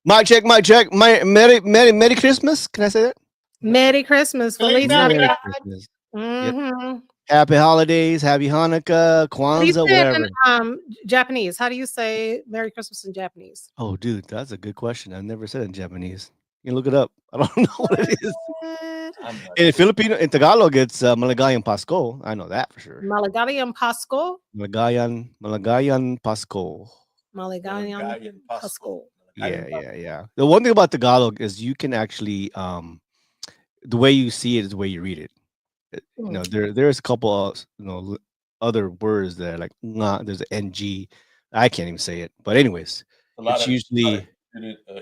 Mic check, mic check. Merry Christmas. Can I say that? Merry Christmas. Feliz Navidad. Christmas. Mm-hmm. Yep. Happy holidays. Happy Hanukkah, How do you Kwanzaa, say it whatever. in Japanese? How do you say Merry Christmas in Japanese? Oh, dude, that's a good question. I've never said it in Japanese. You can look it up. I don't know what it is. In Filipino, in Tagalog, it's Maligayang Pasko. I know that for sure. Maligayang Pasko. Maligayang Pasko. Maligayang Pasko. Yeah. The one thing about Tagalog is you can actually, the way you see it is the way you read it. You know, there's a couple of other words that are like nga, there's an ng. I can't even say it, but anyways, it's usually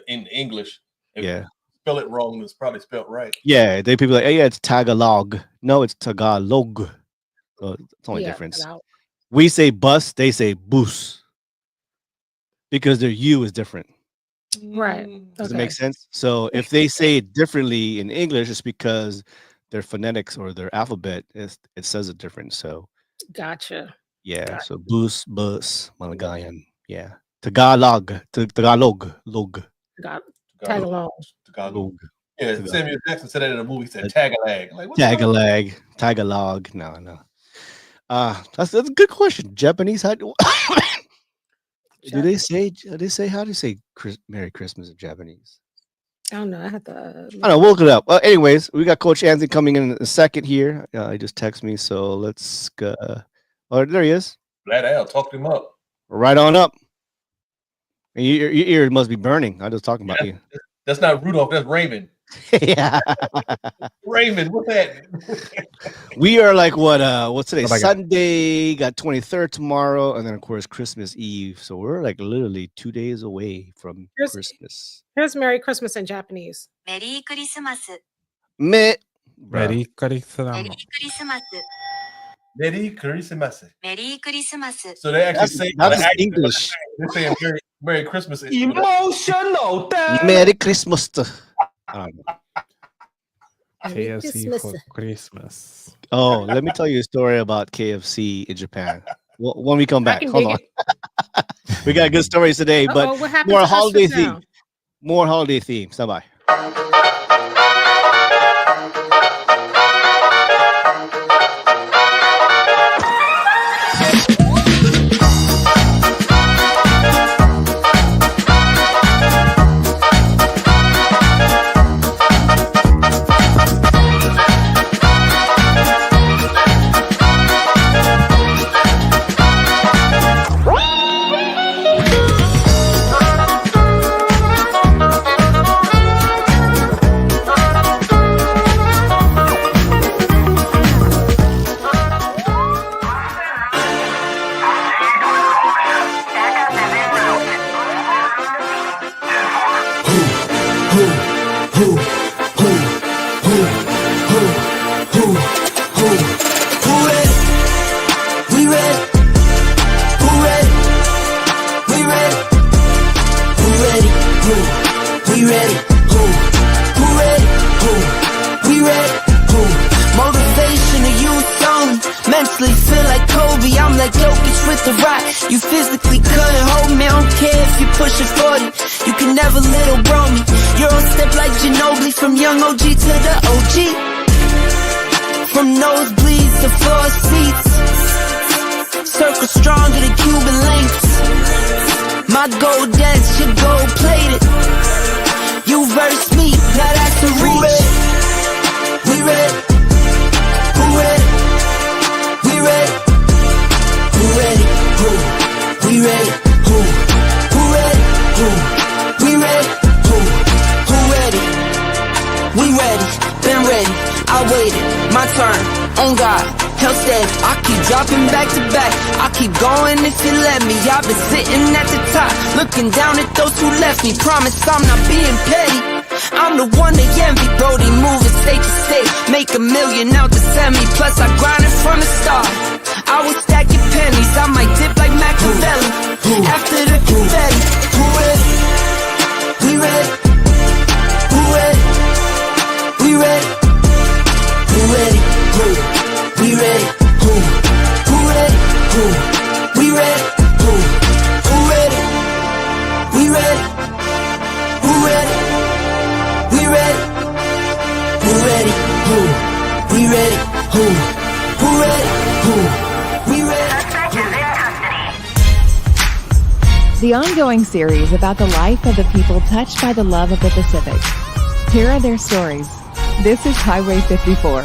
in English. If yeah. you spell it wrong, it's probably spelled right. Yeah, they people like, hey, yeah, it's Tagalog. No, it's Tagalog. So it's only difference. We say bus, they say bus. Because their U is different. Right. Does it make sense? So if they say it differently in English, it's because their phonetics or their alphabet it says it different. So gotcha. Yeah. So bus, Malagayan. Yeah. Tagalog. Tagalog. Tagalog. Yeah, Samuel Jackson said that in a movie. He said Tagalog. Like, Tagalog. No. That's a good question. Japanese. How do they say how do you say Merry Christmas in Japanese? I don't know. I don't know. We'll look it up. Anyways, we got Coach Anthony coming in a second here. He just texted me, so let's go. Oh, there he is. Flat Al, talk him up. Right on up. Your ear must be burning. I was talking about you. That's not Rudolph. That's Raymond. Yeah. Raymond, what's that? We are like what's today? Sunday, got 23rd tomorrow, and then of course Christmas Eve. So we're like literally 2 days away from Christmas. Here's Merry Christmas in Japanese. Merry Christmas. Merry Christmas. Merry Christmas. Merry Christmas. So they actually say that's English. They're saying Merry Christmas. Emotional. Merry Christmas. KFC for Christmas. Oh, let me tell you a story about KFC in Japan. When we come back, hold on. We got good stories today, but more holiday theme. More holiday theme. Stand by. Promise I'm not being petty. I'm the one they envy. Brody moving state to state, make $1 million out to send me. Plus I grinded from the start. I was stacking pennies. I might dip like Machiavelli. After the confetti, who ready? We ready? Who ready? We ready? Who ready? Who? We ready? Who? Who ready? Who? We ready? Who? Who ready? We ready? the ongoing series about the life of the people touched by the love of the Pacific. Here are their stories. This is Highway 54.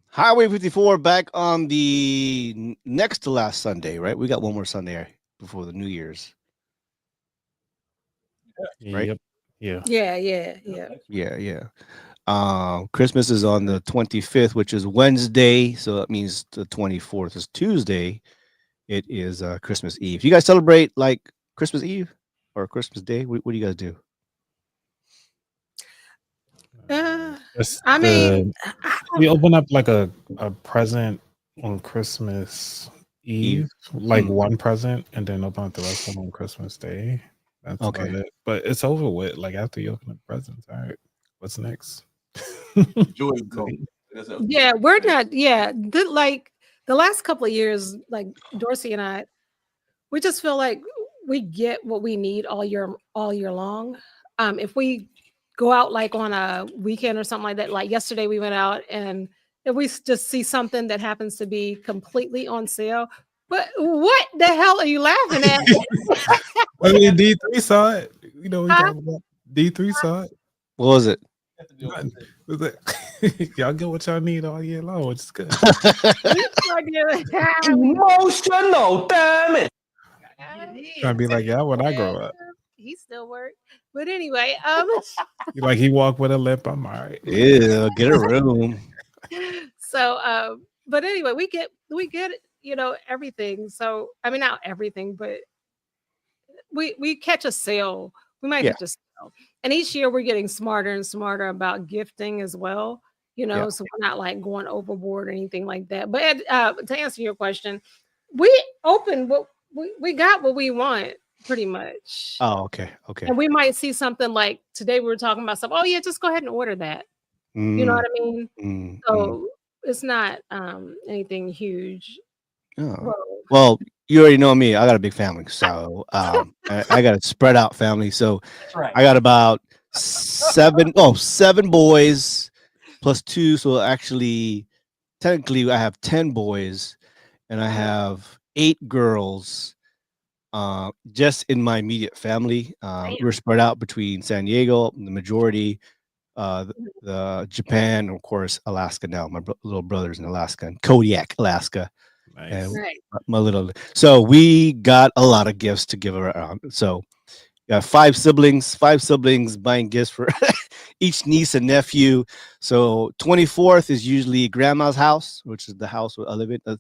Highway 54 back on the next to last Sunday, right? We got one more Sunday before the New Year's. Right? Yep. Yeah. Yeah. Christmas is on the 25th, which is Wednesday, so that means the 24th is Tuesday. It is Christmas Eve. You guys celebrate like Christmas Eve or Christmas Day? What do you guys do? I mean, we open up like a present on Christmas Eve, like one present, and then open up the rest of them on Christmas Day. That's Okay. about it. But it's over with. Like after you open up presents, all right. What's next? Yeah, we're not. Yeah, like the last couple of years, like Dorsey and I, we just feel like we get what we need all year long. If we go out like on a weekend or something like that, like yesterday we went out, and if we just see something that happens to be completely on sale, but what the hell are you laughing at? I mean, D3 saw it. You know what we talking about? D3 saw it. What was it? Y'all get what y'all need all year long, which is good. Emotional, damn it. Trying to be like y'all when I grow up. He still work, but anyway, Like he walked with a limp. I'm all right. Yeah, get a room. So, but anyway, we get everything. So I mean, not everything, but we catch a sale. We might catch a sale, and each year we're getting smarter and smarter about gifting as well. So we're not like going overboard or anything like that. But to answer your question, we open what we got what we want pretty much. Oh, okay. And we might see something like today we were talking about stuff. Oh yeah, just go ahead and order that. You know what I mean? So it's not anything huge. Oh. Well, you already know me. I got a big family, so I got a spread out family. So I got about seven boys plus 2. So actually, technically, I have 10 boys, and I have 8 girls. Just in my immediate family, we're spread out between San Diego, the majority, the Japan, and of course Alaska. Now my little brother's in Alaska, in Kodiak, Alaska. Nice. And my little. So we got a lot of gifts to give around. So got 5 siblings buying gifts for each niece and nephew. So 24th is usually grandma's house, which is the house where I live in. The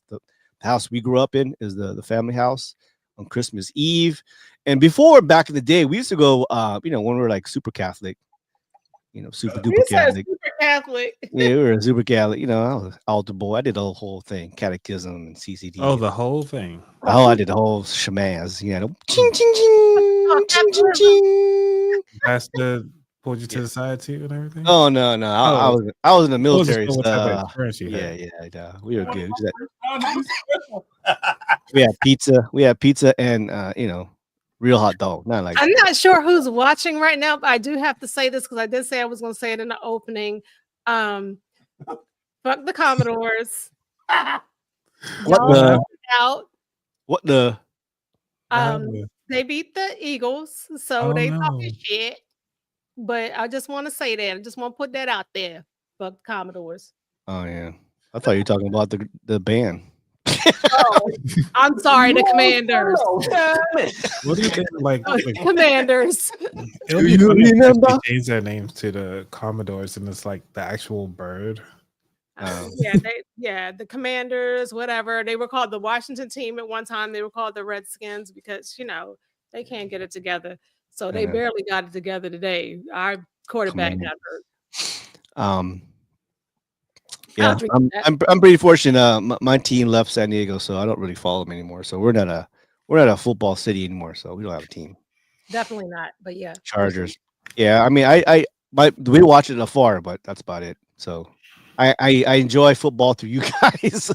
house we grew up in is the family house on Christmas Eve. And before, back in the day, we used to go, when we were like super Catholic, super duper Catholic. Super Catholic. Yeah, we were super Catholic. I was altar boy. I did the whole thing, catechism and CCD. Oh, the whole thing. Oh, I did the whole shamaz. Ching, ching, ching, ching, ching, ching. Pastor pulled you to the side too and everything. Oh no, I was in the military. Yeah. We were good. We had pizza and real hot dog. Not like I'm not sure who's watching right now, but I do have to say this because I did say I was going to say it in the opening. Fuck the Commodores. What the? They beat the Eagles, so they talking shit. But I just want to say that. I just want to put that out there. Fuck the Commodores. Oh yeah, I thought you were talking about the band. Oh, I'm sorry, the Commanders. What do you think? Like Commanders. Do you remember? They changed their names to the Commodores, and it's like the actual bird. The Commanders, whatever. They were called the Washington team at one time. They were called the Redskins because they can't get it together. So they barely got it together today. Our quarterback got hurt. Yeah, I'm pretty fortunate. My team left San Diego, so I don't really follow them anymore. So we're not a football city anymore. So we don't have a team. Definitely not. But yeah, Chargers. Yeah, I mean, we watch it afar, but that's about it. So I enjoy football through you guys.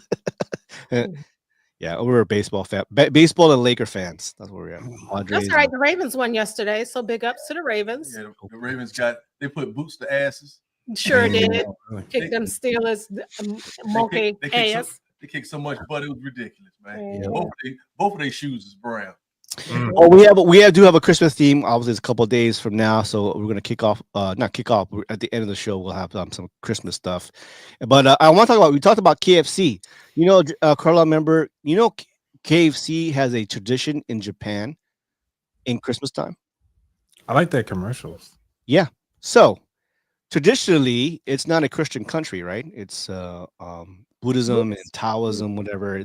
Yeah, we're a baseball fan. Baseball and Laker fans. That's where we're at. That's right. The Ravens won yesterday, so big ups to the Ravens. Yeah, the Ravens they put boots to asses. Sure did. Kick them Steelers monkey ass. They kicked so much butt, it was ridiculous, man. Yeah. Both of their shoes is brown. Oh, do have a Christmas theme. Obviously, it's a couple of days from now, so we're gonna kick off. Not kick off. At the end of the show, we'll have some Christmas stuff. But I want to talk about. We talked about KFC. You know, Carla, remember? You know, KFC has a tradition in Japan in Christmas time. I like their commercials. Yeah. So traditionally, it's not a Christian country, right? It's Buddhism and Taoism, whatever.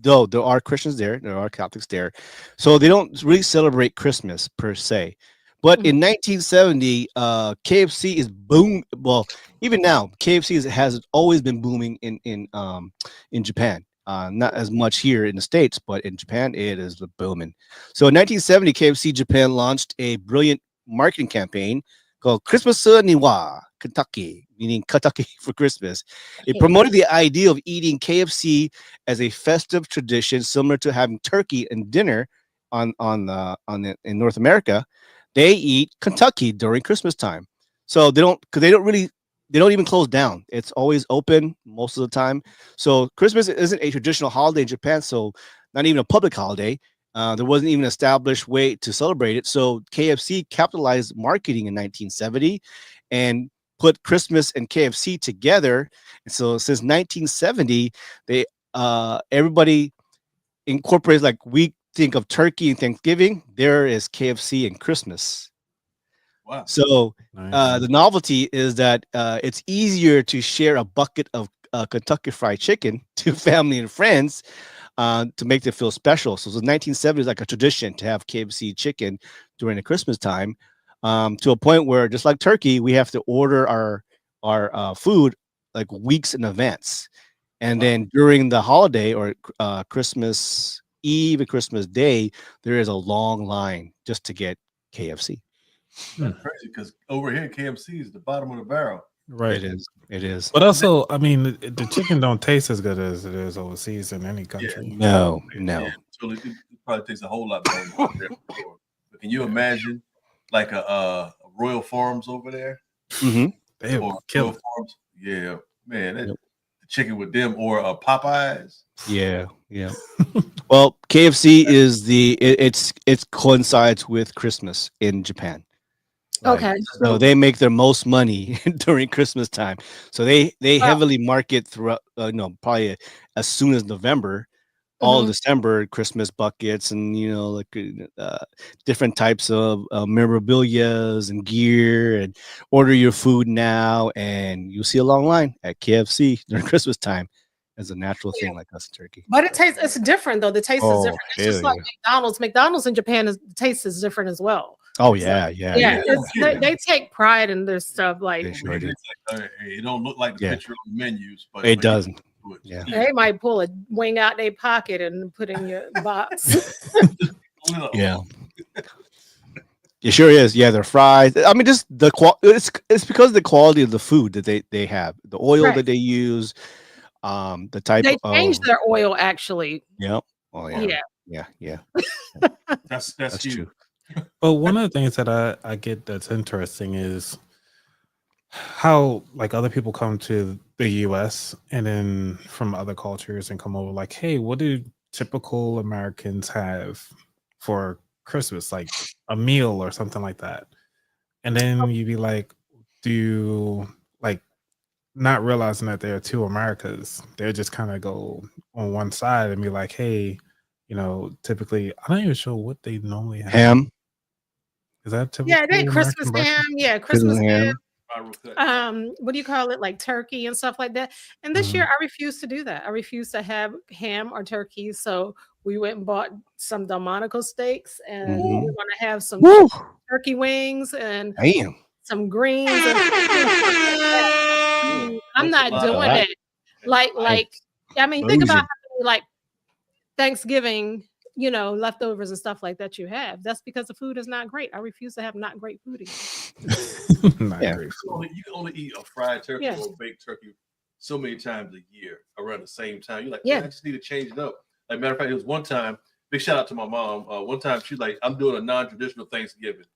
Though there are Christians there are Catholics there, so they don't really celebrate Christmas per se. But in 1970, KFC is boom. Well, even now, KFC has always been booming in Japan. Not as much here in the States, but in Japan, it is booming. So in 1970, KFC Japan launched a brilliant marketing campaign called Christmas Niwa Kentucky, meaning Kentucky for Christmas. It promoted the idea of eating KFC as a festive tradition, similar to having turkey and dinner in North America. They eat Kentucky during Christmas time, so they don't even close down. It's always open most of the time. So Christmas isn't a traditional holiday in Japan, so not even a public holiday. There wasn't even an established way to celebrate it. So KFC capitalized marketing in 1970 and put Christmas and KFC together. And so since 1970, they everybody incorporates, like we think of turkey and Thanksgiving, there is KFC and Christmas. Wow. So Nice. the novelty is that it's easier to share a bucket of Kentucky Fried Chicken to family and friends to make them feel special. So the 1970s, like a tradition to have KFC chicken during the Christmas time, to a point where, just like turkey, we have to order our food like weeks in advance, and then during the holiday or Christmas Eve and Christmas Day, there is a long line just to get KFC. That's crazy because over here, KFC is the bottom of the barrel. Right. It is. But also, I mean, the chicken don't taste as good as it is overseas in any country. No. Yeah, so it probably tastes a whole lot better. But can you imagine like a Royal Farms over there? Mm-hmm. They Or kill Royal Farms? Yeah, man, the chicken with them or Popeyes. Yeah. Well, KFC is it coincides with Christmas in Japan. Okay. So they make their most money during Christmas time. So they heavily market throughout, probably as soon as November, all of December, Christmas buckets and, like different types of memorabilia and gear, and order your food now. And you'll see a long line at KFC during Christmas time as a natural thing like us in Turkey. But it's different though. The taste is different. It's just like McDonald's. McDonald's in Japan, the taste is different as well. Oh yeah. They take pride in their stuff. Like They sure do. It don't look like the picture on the menus, but It doesn't. Yeah. they might pull a wing out their pocket and put in your box. Yeah. It sure is. Yeah, they're fried. I mean, just the it's because of the quality of the food that they have, the oil that they use, the type. They changed their oil actually. Yeah. Oh yeah. Yeah. That's true. But one of the things that I get that's interesting is how like other people come to the US and then from other cultures and come over like, hey, what do typical Americans have for Christmas? Like a meal or something like that. And then you'd be like, do you like not realizing that there are two Americas? They're just kind of go on one side and be like, hey, typically, I'm not even sure what they normally have. Ham. Is that typical? Yeah, they Christmas ham. Yeah, Christmas ham. ham. What do you call it? Like turkey and stuff like that. And this year, I refuse to do that. I refuse to have ham or turkey. So we went and bought some Delmonico steaks, and we're going to have some turkey wings and some greens. And I'm not doing it. Like, I mean, think about like Thanksgiving, leftovers and stuff like that you have. That's because the food is not great. I refuse to have not great food again. Great food. You can only eat a fried turkey or a baked turkey so many times a year around the same time. You're like, I just need to change it up. Like, matter of fact, it was one time, big shout out to my mom. One time she's like, I'm doing a non-traditional Thanksgiving.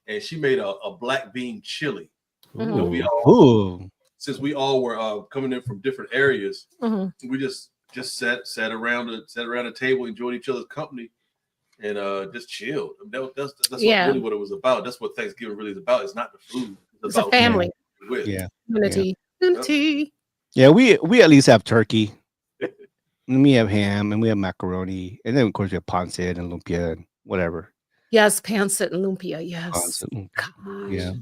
And she made a black bean chili. Ooh. Since we all were coming in from different areas, we just just sat around the table, enjoyed each other's company, and just chilled. That's really what it was about. That's what Thanksgiving really is about. It's not the food. It's about a family. Unity. Yeah, we at least have turkey. And we have ham, and we have macaroni, and then of course we have pancit and lumpia and whatever. Yes, pancit and lumpia. Yes. Yeah.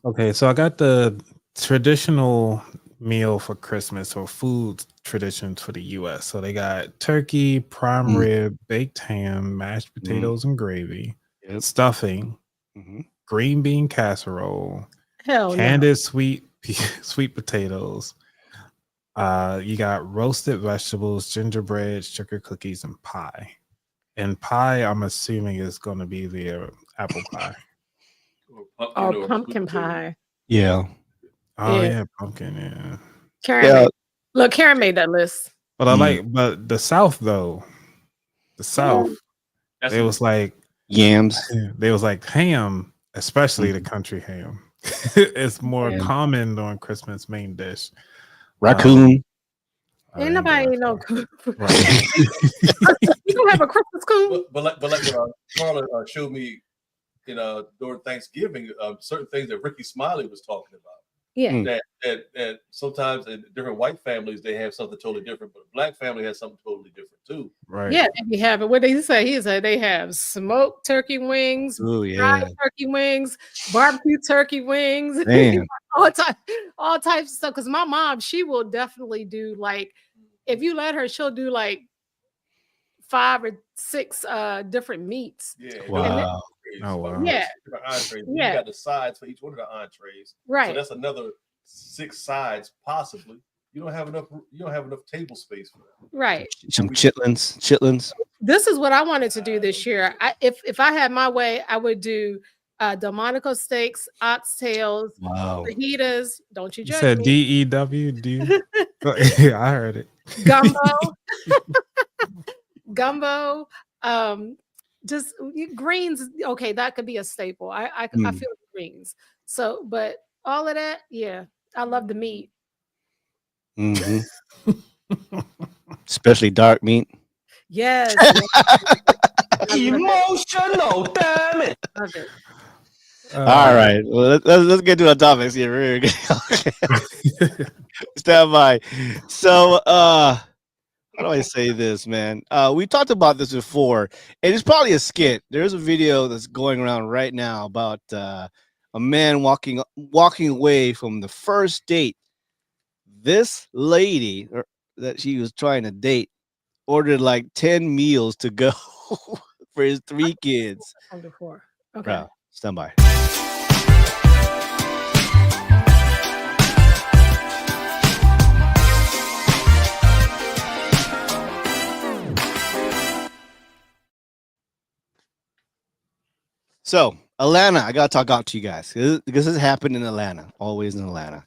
Okay, so I got the traditional meal for Christmas or food traditions for the U.S. So they got turkey, prime rib, baked ham, mashed potatoes and gravy, stuffing, green bean casserole, candied sweet potatoes. You got roasted vegetables, gingerbread, sugar cookies, and pie. And pie, I'm assuming, is going to be the apple pie. Or pumpkin pie. Yeah. Oh yeah, pumpkin. Yeah. Karen Karen made that list. But but the South though, it was like yams. They was like ham, especially the country ham. It's more common on Christmas main dish. Raccoon. Ain't nobody know. You don't have a Christmas coon. But like Carla showed me, during Thanksgiving, certain things that Ricky Smiley was talking about. Yeah. That sometimes in different white families they have something totally different, but a black family has something totally different too. Right. Yeah, they have it. What did he say? He said they have smoked turkey wings, fried turkey wings, barbecue turkey wings, all types of stuff. Because my mom, she will definitely do like, if you let her, she'll do like 5 or 6 different meats. Yeah. Wow. Oh wow. Yeah. Entrees. You got the sides for each one of the entrees. Right. So that's another 6 sides possibly. You don't have enough table space for that. Right. Some chitlins. This is what I wanted to do this year. If I had my way, I would do Delmonico steaks, oxtails, fajitas. Don't you judge said me. DEW. Yeah, I heard it. Gumbo. Just greens. Okay, that could be a staple. I feel greens. So, but all of that, yeah, I love the meat. Especially dark meat. Yes. Emotional, damn it. Love it. All right, well, let's get to our topics here. Stand by. So, how do I say this, man? We talked about this before, and it's probably a skit. There's a video that's going around right now about a man walking away from the first date. This lady that she was trying to date ordered like 10 meals to go for his 3 kids. Okay. Bro, stand by. So, Atlanta, I gotta talk out to you guys because this happened in Atlanta, always in Atlanta.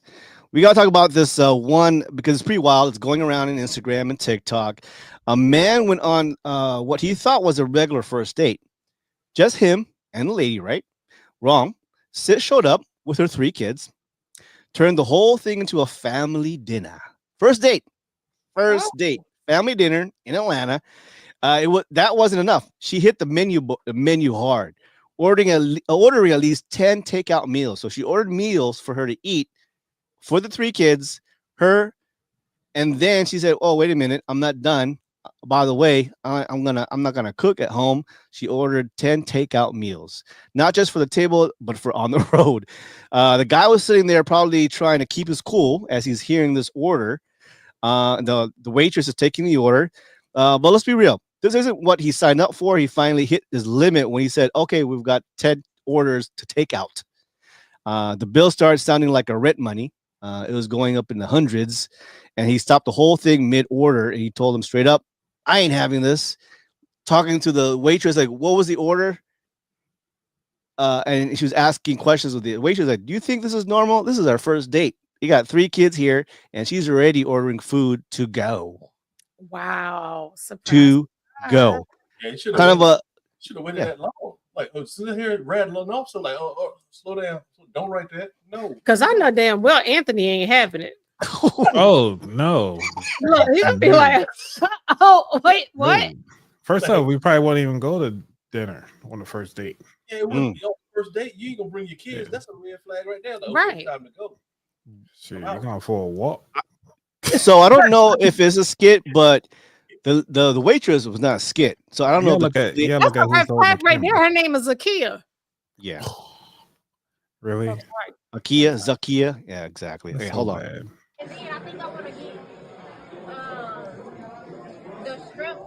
We gotta talk about this one because it's pretty wild. It's going around in Instagram and TikTok. A man went on what he thought was a regular first date, just him and the lady. Right? Wrong. Sis showed up with her 3 kids, turned the whole thing into a family dinner. First date, family dinner in Atlanta. That wasn't enough. She hit the menu hard. Ordering at least 10 takeout meals. So she ordered meals for her to eat for the 3 kids, her, and then she said, "Oh, wait a minute, I'm not done. By the way, I'm not gonna cook at home." She ordered 10 takeout meals, not just for the table, but for on the road. The guy was sitting there probably trying to keep his cool as he's hearing this order. The waitress is taking the order, but let's be real. This isn't what he signed up for. He finally hit his limit when he said, "Okay, we've got 10 orders to take out." The bill started sounding like a rent money. It was going up in the hundreds, and he stopped the whole thing mid-order, and he told him straight up, "I ain't having this." Talking to the waitress, like, "What was the order?" And she was asking questions with the waitress, like, "Do you think this is normal? This is our first date. You got 3 kids here, and she's already ordering food to go." Wow. Surprise. To go. Yeah, you should Kind of a should have waited that long. Like, sit here rattling off. So like, oh, slow down. Don't write that. No. Because I know damn well Anthony ain't having it. Oh no. Look, he'll be like, oh wait, what? No. First up, we probably won't even go to dinner on the first date. Yeah, it wouldn't be on the first date. You ain't gonna bring your kids. Yeah. That's a red flag right there. Like, Right. okay, time to go. Shit, you're going for a walk. So I don't know if it's a skit, but the waitress was not a skit. So I don't know. Look at That's look a at red who's holding flag the right there. camera. Her name is Zakia. Yeah, Really? Akia, Zakia. Yeah, exactly. That's Okay, so hold on. bad. And then I think I want to get the shrimp.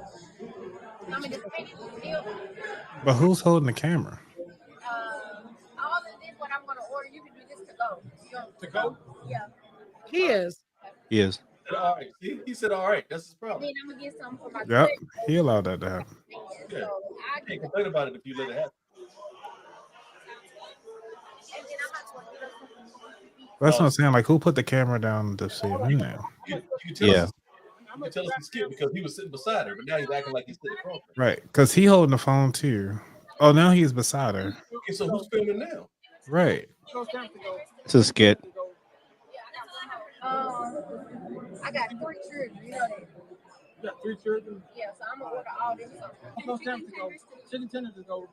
I mean, the spinach meal. But who's holding the camera? All of this, what I'm going to order, you can do this to go. To go? Yeah. He is. He is. All right. See, he said, all right. That's his And problem. then I'm going to get some for my Yep, kids. he allowed that to happen. Yeah. So I You get can't complain about it if you let it happen. and then I'm not going to get us something. That's what I'm saying. Like, who put the camera down to see him now? You can tell Yeah. us. You can tell us he skipped because he was sitting beside her, but now he's acting like he's sitting across her. Right, because he holding the phone too. Oh, now he's beside her. Okay, so who's filming now? Right. It's a skit. I got 3 children. You know that. You got 3 children. Yeah, so I'm going to order all this. How close time to go? Chicken tenders to go.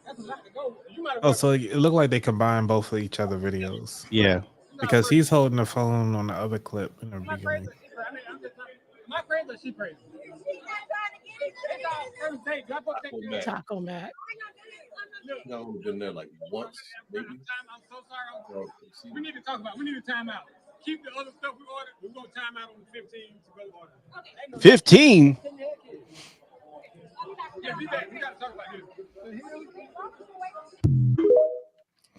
That's a lot to go. You might have Oh, so it looked like they combined both of each other videos Yeah. because he's holding the phone on the other clip in the beginning. crazy. I mean, I'm just not. Am I crazy or she crazy? It's all first date. Y'all both take Taco care Mac. of Taco Mac. You know, we've been there like once, maybe. I'm so sorry. So, see, We need to talk about it. We need to time out. Keep the other stuff we ordered. We're going to time out on the 15 to go order. 15. Yeah, be back. We got to talk about this.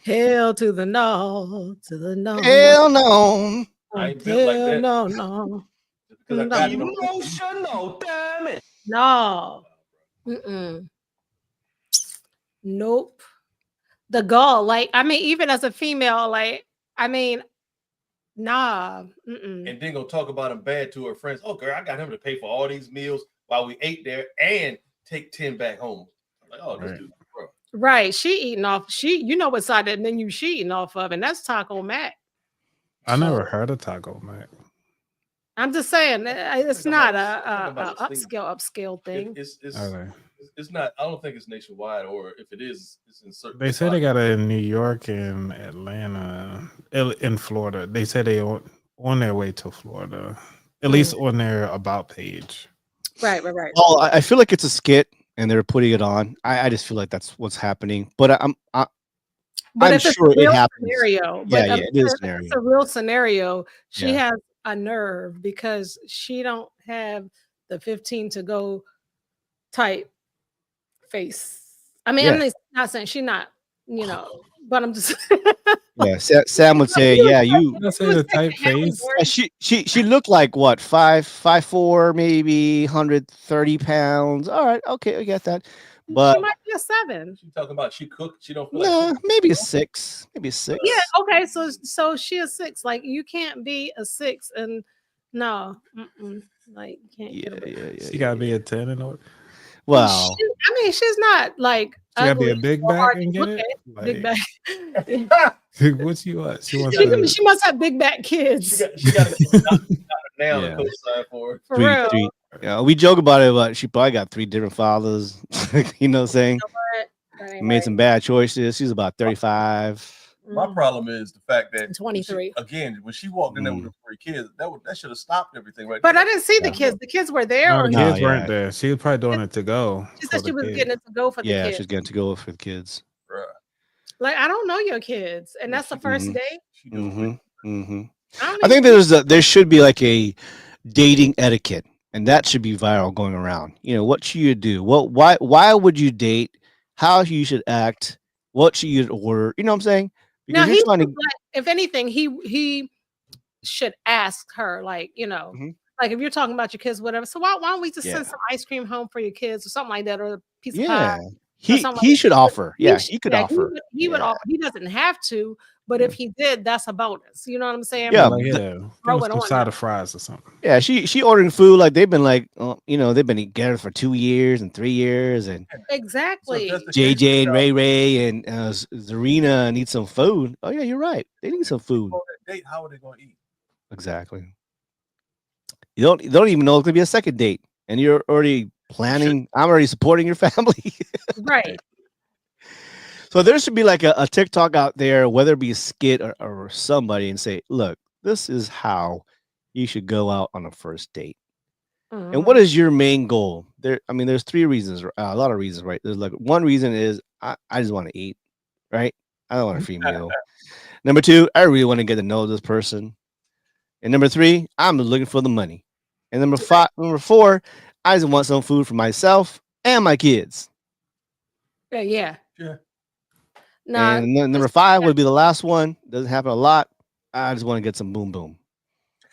Hell to the no, to the no. Hell no. I ain't built like Hell that. no. Because I got no. Emotional, damn it. No. Mm-mm. Nope. The gall, like, I mean, even as a female, like, I mean, nah. Mm-mm. And then gonna talk about him bad to her friends. Oh, girl, I got him to pay for all these meals while we ate there and take 10 back home. I'm like, oh, this Right. dude, bro. Right. She eating off. You know what side of that menu she eating off of, and that's Taco Mac. I never heard of Taco Mac. I'm just saying, it's Talking not about a this thing. upscale thing. Okay. It's not. I don't think it's nationwide, or if it is, it's in certain. They say they got it in New York and Atlanta, in Florida. They say they on their way to Florida, at least on their about page. Right. Oh, I feel like it's a skit, and they're putting it on. I just feel like that's what's happening. But I'm But if sure it's a it real happens. scenario, Yeah, but it is a if scenario. it's a real scenario, she Yeah. has a nerve because she don't have the 15 to go type face. I mean, Yeah. I'm not saying she's not, but I'm just Yeah, Sam would say, yeah, you. I say the typeface. She looked like what, 5'4", maybe 130 pounds. All right, okay, I get that. But she might be a 7. She talking about she cooked. She don't feel nah, like maybe a 6. Maybe a 6. Yeah, okay, so she a 6. Like, you can't be a 6 and no, like, you can't get away. She gotta be a 10 in order. Wow. She's not like She gotta be ugly a big or back hard to and get look it. at. Big Like, back. what she want? She wants She must have big back kids. she got to now Yeah. the co-sign for her. For real. Three. Yeah, we joke about it, but she probably got 3 different fathers. You know what I'm saying? That ain't Made right. some bad choices. She's about 35. My problem is the fact that 23. Again, when she walked in there with her 3 kids, that should have stopped everything right But there. I didn't see the kids. The kids were there. No, Or the Nah, kids yeah. weren't there. She was probably doing it to go. she for said she the was kids. getting it to go for the Yeah, kids. she's getting to go for the kids. Bruh. Like, I don't know your kids, and that's the 1st Mhm. date. She just I think there should be like a dating etiquette, and that should be viral going around. What should you do? Why would you date? How you should act? What should you order? You know what I'm saying? Now Because you're trying to. like, if anything, he should ask her, like, Mhm. like if you're talking about your kids, whatever. So why don't we just Yeah. send some ice cream home for your kids or something like that, or a piece of Yeah, pie? he something he like should that. offer. Yeah, he could offer. He would Yeah. offer. He doesn't have to, but if he did, that's a bonus. You know what I'm saying? Yeah, Like, but yeah, give throw us it some on side her. of fries or something. Yeah, she ordering food like they've been like, they've been together for 2 years and 3 years, and Exactly. JJ and Ray and Zarina need some food. Oh yeah, you're right. They need some food. date, how are they going to eat? Exactly. You don't even know it's gonna be a second date, and you're already planning. I'm already supporting your family. Right. So there should be like a TikTok out there, whether it be a skit or somebody, and say, look, this is how you should go out on a first date. And what Mhm. is your main goal? I mean, there's three reasons, a lot of reasons, right? There's like one reason is I just want to eat, right? I don't want a free meal. Number two, I really want to get to know this person. And number three, I'm looking for the money. And number four, I just want some food for myself and my kids. Yeah. Yeah. Nah, And number five would be the last one. Doesn't happen a lot. I just want to get some boom boom.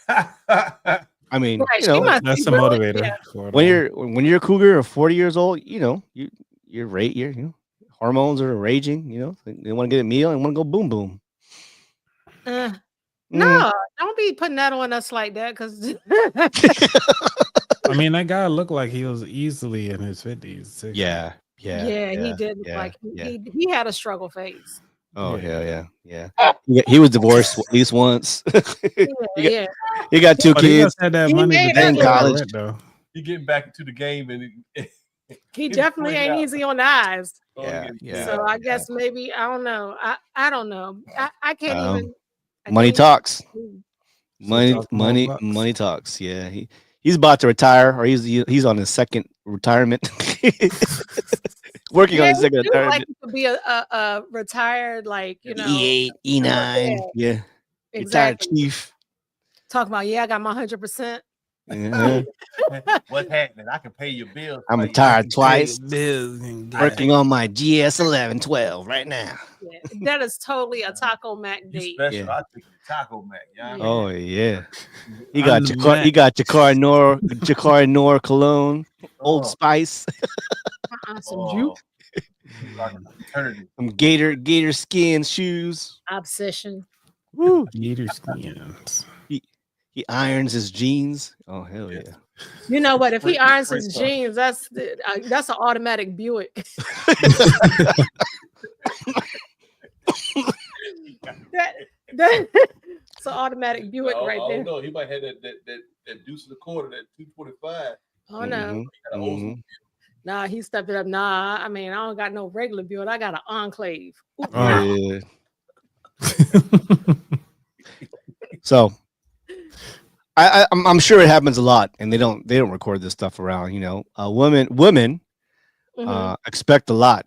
I mean, right. She must That's be the really, motivator yeah. for it when all. you're a cougar or 40 years old, your hormones are raging. They want to get a meal and want to go boom boom. Mm. No, don't be putting that on us like that, because I mean, that guy looked like he was easily in his 50s, 60s. Yeah, he did look like he had a struggle face. Oh Yeah. yeah. He was divorced at least once. Yeah. He got two But he kids must have that He money made to it in pay for look. college. rent, though. He getting back into the game and He definitely ain't easy on the eyes. Yeah. So I guess maybe I don't know. I don't know. I can't even. I Money can't talks. even- Money talks. Yeah, he's about to retire, or he's on his second retirement. Working on Yeah, his he second do like retirement. to be a retired, like, E8, E9. Yeah, retired exactly. chief. Talking about, I got my 100%. Yeah. what's happening? I can pay your bills. I'm for you. retired twice. Bills and Working on my GS 1112 right now. Yeah, that is totally a Taco Mac You date. special. Yeah. I take you to Taco Mac. Yeah. Oh yeah. He I'm got the Jakar. He Mac. got Jakar Noor cologne, Old Spice, Some juice. Eternity. some gator skin shoes. Obsession. Woo. Gator skins. He irons his jeans. Oh hell yeah. You know what? If he irons Free his stuff. jeans, that's an automatic Buick. It's an automatic Buick right I there. don't know. He might have that deuce in the quarter, that 225. Oh no. Mhm. Nah, he stepped it up. Nah, I mean, I don't got no regular Buick. I got an Enclave. Ooh, Yeah. So I'm sure it happens a lot, and they don't record this stuff around. Women mhm. expect a lot,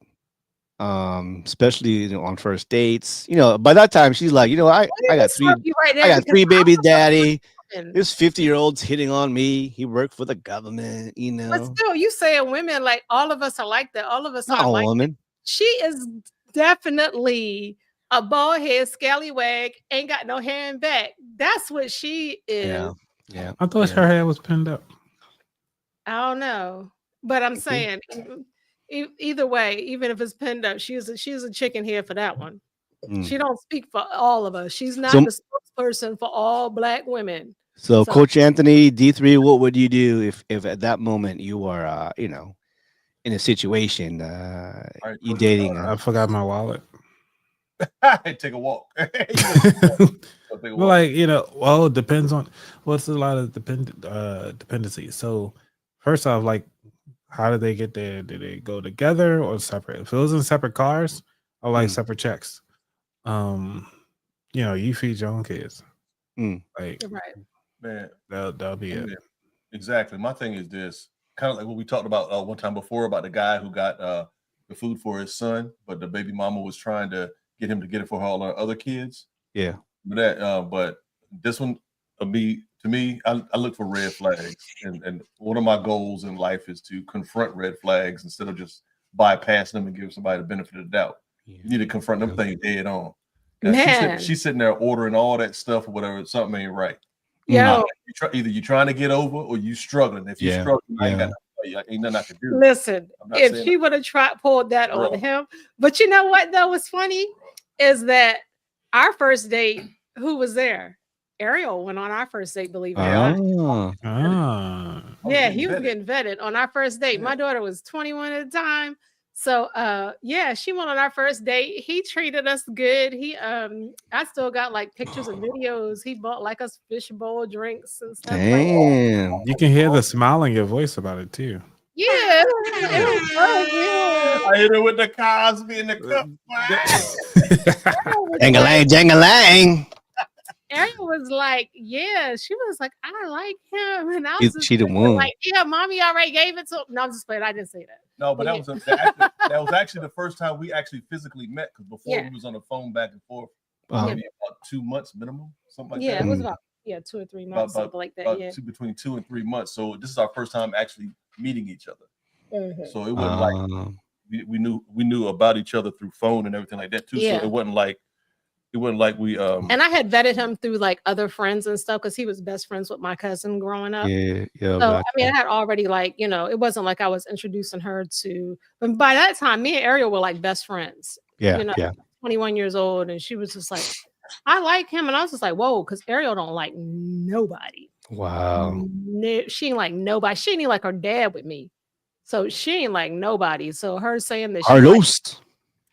especially on first dates. By that time she's like, I Let me got stop you right I there, got because three I baby was a daddy. woman. This 50-year-old's hitting on me. He worked for the government. But still, you saying women, like, all of us are like that. All of us Not aren't all like that. women. She is definitely a bald head, scallywag, ain't got no hair in back. That's what she is. Yeah. I thought her hair was pinned up. I don't know, but I'm saying either way, even if it's pinned up, she's a chicken head for that one. She don't speak for all of us. She's not So- the spokesperson for all Black women. So, Coach Anthony, D3, what would you do if at that moment you are, in a situation, you dating? I forgot my wallet. Take a walk. Well, like, it depends on what's a lot of dependencies. So first off, like, how did they get there? Did they go together or separate? If it was in separate cars, I like separate checks. You feed your own kids. Like, right. Man, that'll be it. Exactly. My thing is this, kind of like what we talked about one time before about the guy who got the food for his son, but the baby mama was trying to get him to get it for all our other kids. Yeah. But this one, to me, I look for red flags, and one of my goals in life is to confront red flags instead of just bypassing them and give somebody the benefit of the doubt. You need to confront them things head on. She's sitting there ordering all that stuff or whatever. Something ain't right. Yo, Either you're trying to get over or you struggling. If you're struggling, ain't nothing I can do. Listen, if she would have pulled that on him, but you know what though? What's funny is that our first date, who was there? Ariel went on our first date, believe it or not. Yeah, he was getting vetted on our first date. My daughter was 21 at the time. So yeah, she went on our first date. He treated us good. I still got like pictures and videos. He bought like us fishbowl drinks and stuff like that. Damn. You can hear the smile in your voice about it too. Yeah, it was fun. I hit her with the Cosby and the cup. Jangalang, jangalang. Ariel was like, yeah, she was like, I like him. And I was just She the one. like, yeah, mommy already gave it to him. No, I'm just playing. I didn't say that. No, but that was actually the first time we actually physically met, because before we was on the phone back and forth, maybe about 2 months minimum, something like that. Yeah, it was about 2 or 3 months, something like that. Yeah, between 2 and 3 months. So this is our first time actually meeting each other. Mm-hmm. So it wasn't like we knew about each other through phone and everything like that too. Yeah. So it wasn't like we and I had vetted him through like other friends and stuff because he was best friends with my cousin growing up. Yeah. So I mean, I had already like, it wasn't like I was introducing her to, but by that time, me and Ariel were like best friends. Yeah. 21 years old, and she was just like, I like him, and I was just like, whoa, because Ariel don't like nobody. Wow. She ain't like nobody. She ain't like her dad with me, so she ain't like nobody. So her saying that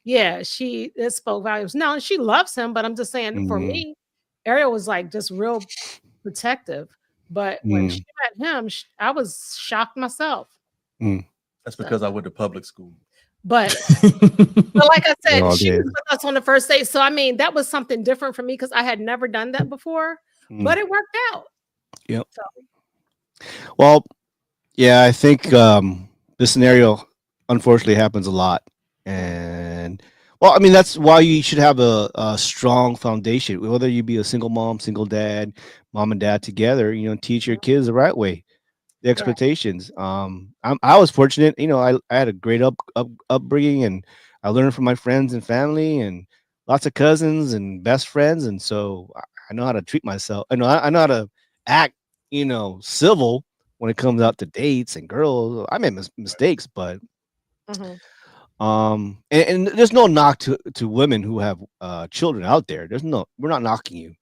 it spoke volumes. No, she loves him, but I'm just saying for me, Ariel was like just real protective. But when she met him, I was shocked myself. That's because I went to public school. But like I said, she was with us on the first date. So I mean, that was something different for me because I had never done that before. But it worked out. Yep. So. Well, yeah, I think this scenario unfortunately happens a lot. And well, I mean, that's why you should have a strong foundation, whether you be a single mom, single dad, mom and dad together, teach your kids the right way, the expectations. I was fortunate, I had a great upbringing, and I learned from my friends and family and lots of cousins and best friends. And so I know how to treat myself. I know how to act, civil when it comes out to dates and girls. I made mistakes, but and there's no knock to women who have children out there. We're not knocking you.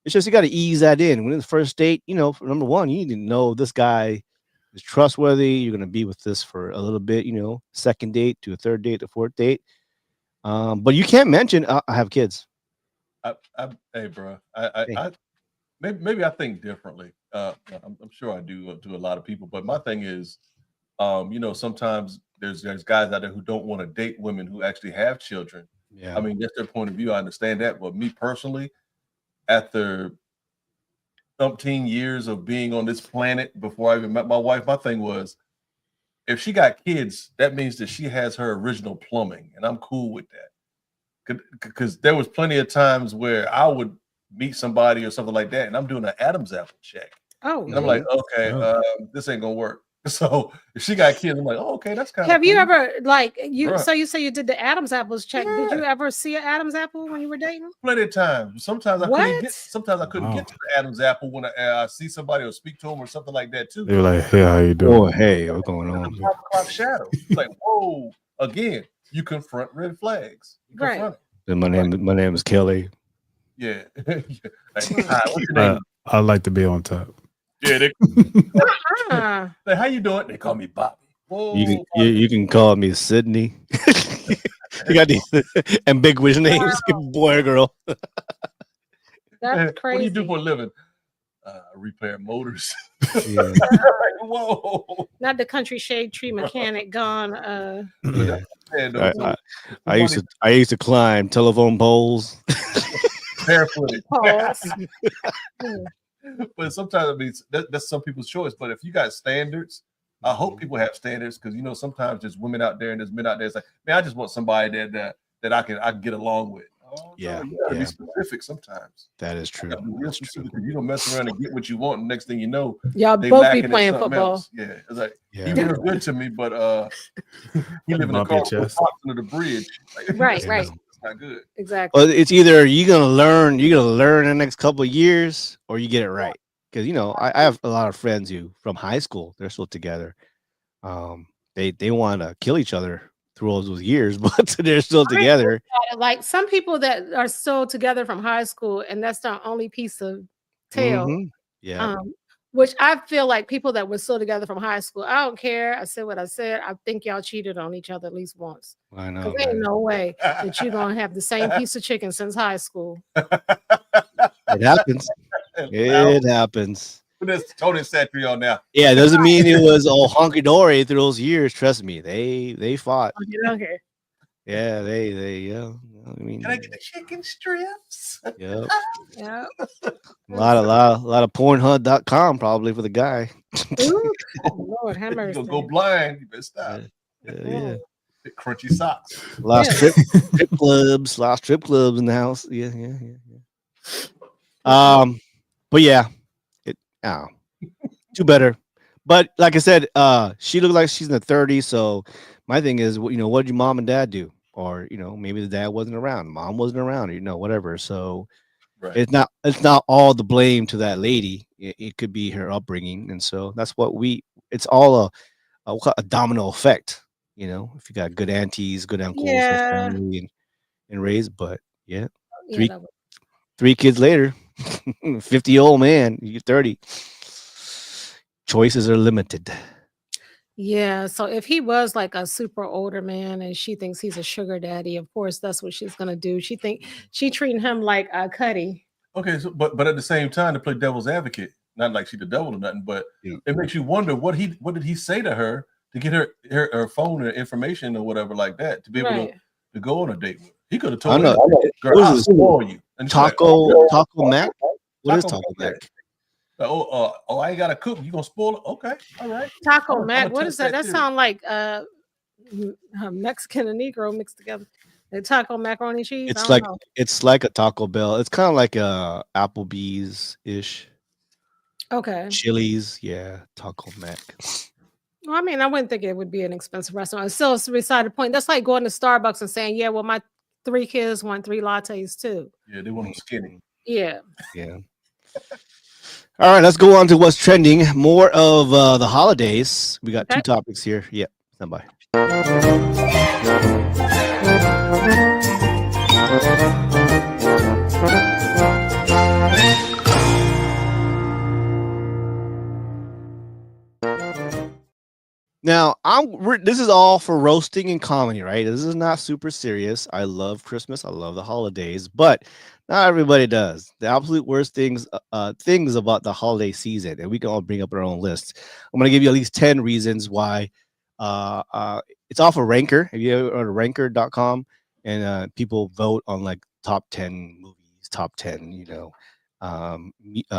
It's just you got to ease that in. When in the first date, number one, you need to know this guy is trustworthy. You're going to be with this for a little bit, second date to a third date to fourth date. But you can't mention I have kids. Hey, bro, maybe I think differently. I'm sure I do to a lot of people, but my thing is, sometimes there's guys out there who don't want to date women who actually have children. Yeah. I mean, that's their point of view. I understand that. But me personally, after umpteen years of being on this planet before I even met my wife, my thing was, if she got kids, that means that she has her original plumbing, and I'm cool with that. Because there was plenty of times where I would meet somebody or something like that, and I'm doing an Adam's apple check. Oh, and I'm like, okay, this ain't gonna work. So if she got kids, I'm like, oh, okay, that's kind of. Have you ever So you say you did the Adam's apples check? Yeah. Did you ever see an Adam's apple when you were dating? Plenty of times. Sometimes I couldn't get to the Adam's apple when I see somebody or speak to them or something like that too. They're like, hey, how you doing? Oh, hey, what's going on? 5 o'clock shadow. Like, whoa! Again, you confront red flags. Right. My name is Kelly. Yeah. Hi, what's your name? I like to be on top. Yeah, they how you doing? They call me Bobby. Whoa, you can call me Sydney. You got these ambiguous names, boy or girl. That's crazy. What do you do for a living? Repair motors. Yeah. Whoa. Not the country shade tree mechanic gone. Yeah. I used to climb telephone poles. Barefooted. But sometimes, I mean, that's some people's choice. But if you got standards, I hope people have standards, because sometimes there's women out there and there's men out there. It's like, man, I just want somebody that I can get along with. Oh, yeah, you gotta be specific sometimes. That is true. Real specific. You don't mess around and get what you want, and next thing you know, y'all both be playing football. Else. Yeah, it's like he was good to me, but he live in the car under the bridge. Like, right. Not good. Exactly. Well, it's either you're gonna learn in the next couple of years, or you get it right. Because I have a lot of friends who from high school, they're still together. They want to kill each other through all those years, but they're still together. Like some people that are still together from high school, and that's the only piece of tale. Yeah. Which I feel like people that were still together from high school, I don't care. I said what I said. I think y'all cheated on each other at least once. I know, Because ain't man. no way that you're gonna have the same piece of chicken since high school. It happens. It happens. Put this Tony Satry on now. Yeah, it doesn't mean it was all hunky dory through those years. Trust me, they fought. Oh, you don't care. Yeah, they yeah. I mean, Can I get the chicken strips? yeah. Yeah. A lot of Pornhub.com probably for the guy. Ooh, Lord, have You're mercy. gonna go blind. You better stop. Yeah. Big crunchy socks. A lot of Yeah. strip clubs, a lot of strip clubs in the house. Yeah. But yeah, it do better. But like I said, she looked like she's in the 30s. So my thing is, what did your mom and dad do? Or maybe the dad wasn't around, mom wasn't around, or whatever. So Right. it's not all the blame to that lady. It could be her upbringing, and so that's what it's all a domino effect. If you got good aunties, good uncles, or Yeah. family and raised, but yeah, Yeah, three that was- 3 kids later, 50-year-old man, you're 30. Choices are limited. Yeah, so if he was like a super older man and she thinks he's a sugar daddy, of course that's what she's gonna do. She treating him like a Cuddy. Okay, so but at the same time, to play devil's advocate, not like she's the devil or nothing, but Yeah. it makes you wonder what did he say to her to get her phone or information or whatever like that to be able Right. to go on a date with her. He could have I told know. her, girl, What is I'll this? spoil you. And she's like, Taco Mac? What is Taco Taco Mac. Mac? I ain't gotta cook. You gonna spoil it? Okay, all right. Taco I'ma Mac, what test is that? That theory. sound like Mexican and Negro mixed together. The taco macaroni cheese. I don't know. It's like a Taco Bell. It's kind of like a Applebee's ish. Okay. Chili's, yeah, Taco Mac. Well, I mean, I wouldn't think it would be an expensive restaurant. It's still beside the point. That's like going to Starbucks and saying, yeah, well, my 3 kids want 3 lattes too. Yeah, they want them skinny. Yeah. Yeah. All right, let's go on to what's trending. More of the holidays. We got 2 topics here. Yeah, stand by. Now, this is all for roasting and comedy, right? This is not super serious. I love Christmas. I love the holidays, but not everybody does. The absolute worst things about the holiday season, and we can all bring up our own lists. I'm going to give you at least 10 reasons why. It's off of Ranker. Have you ever heard of ranker.com? And people vote on like top 10 movies, top 10,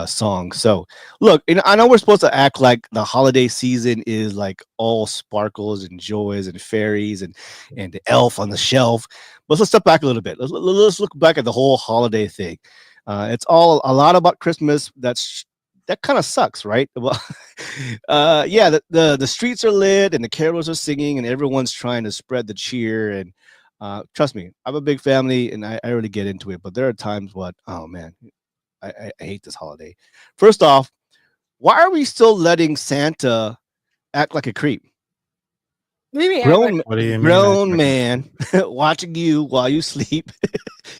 songs. So look, I know we're supposed to act like the holiday season is like all sparkles and joys and fairies and the elf on the shelf, but let's step back a little bit. Let's look back at the whole holiday thing. It's all a lot about Christmas. That kind of sucks, right? Well, yeah, the streets are lit and the carolers are singing and everyone's trying to spread the cheer. And trust me, I have a big family and I really get into it, but there are times oh man, I hate this holiday. First off, why are we still letting Santa act like a creep? Grown man watching you while you sleep,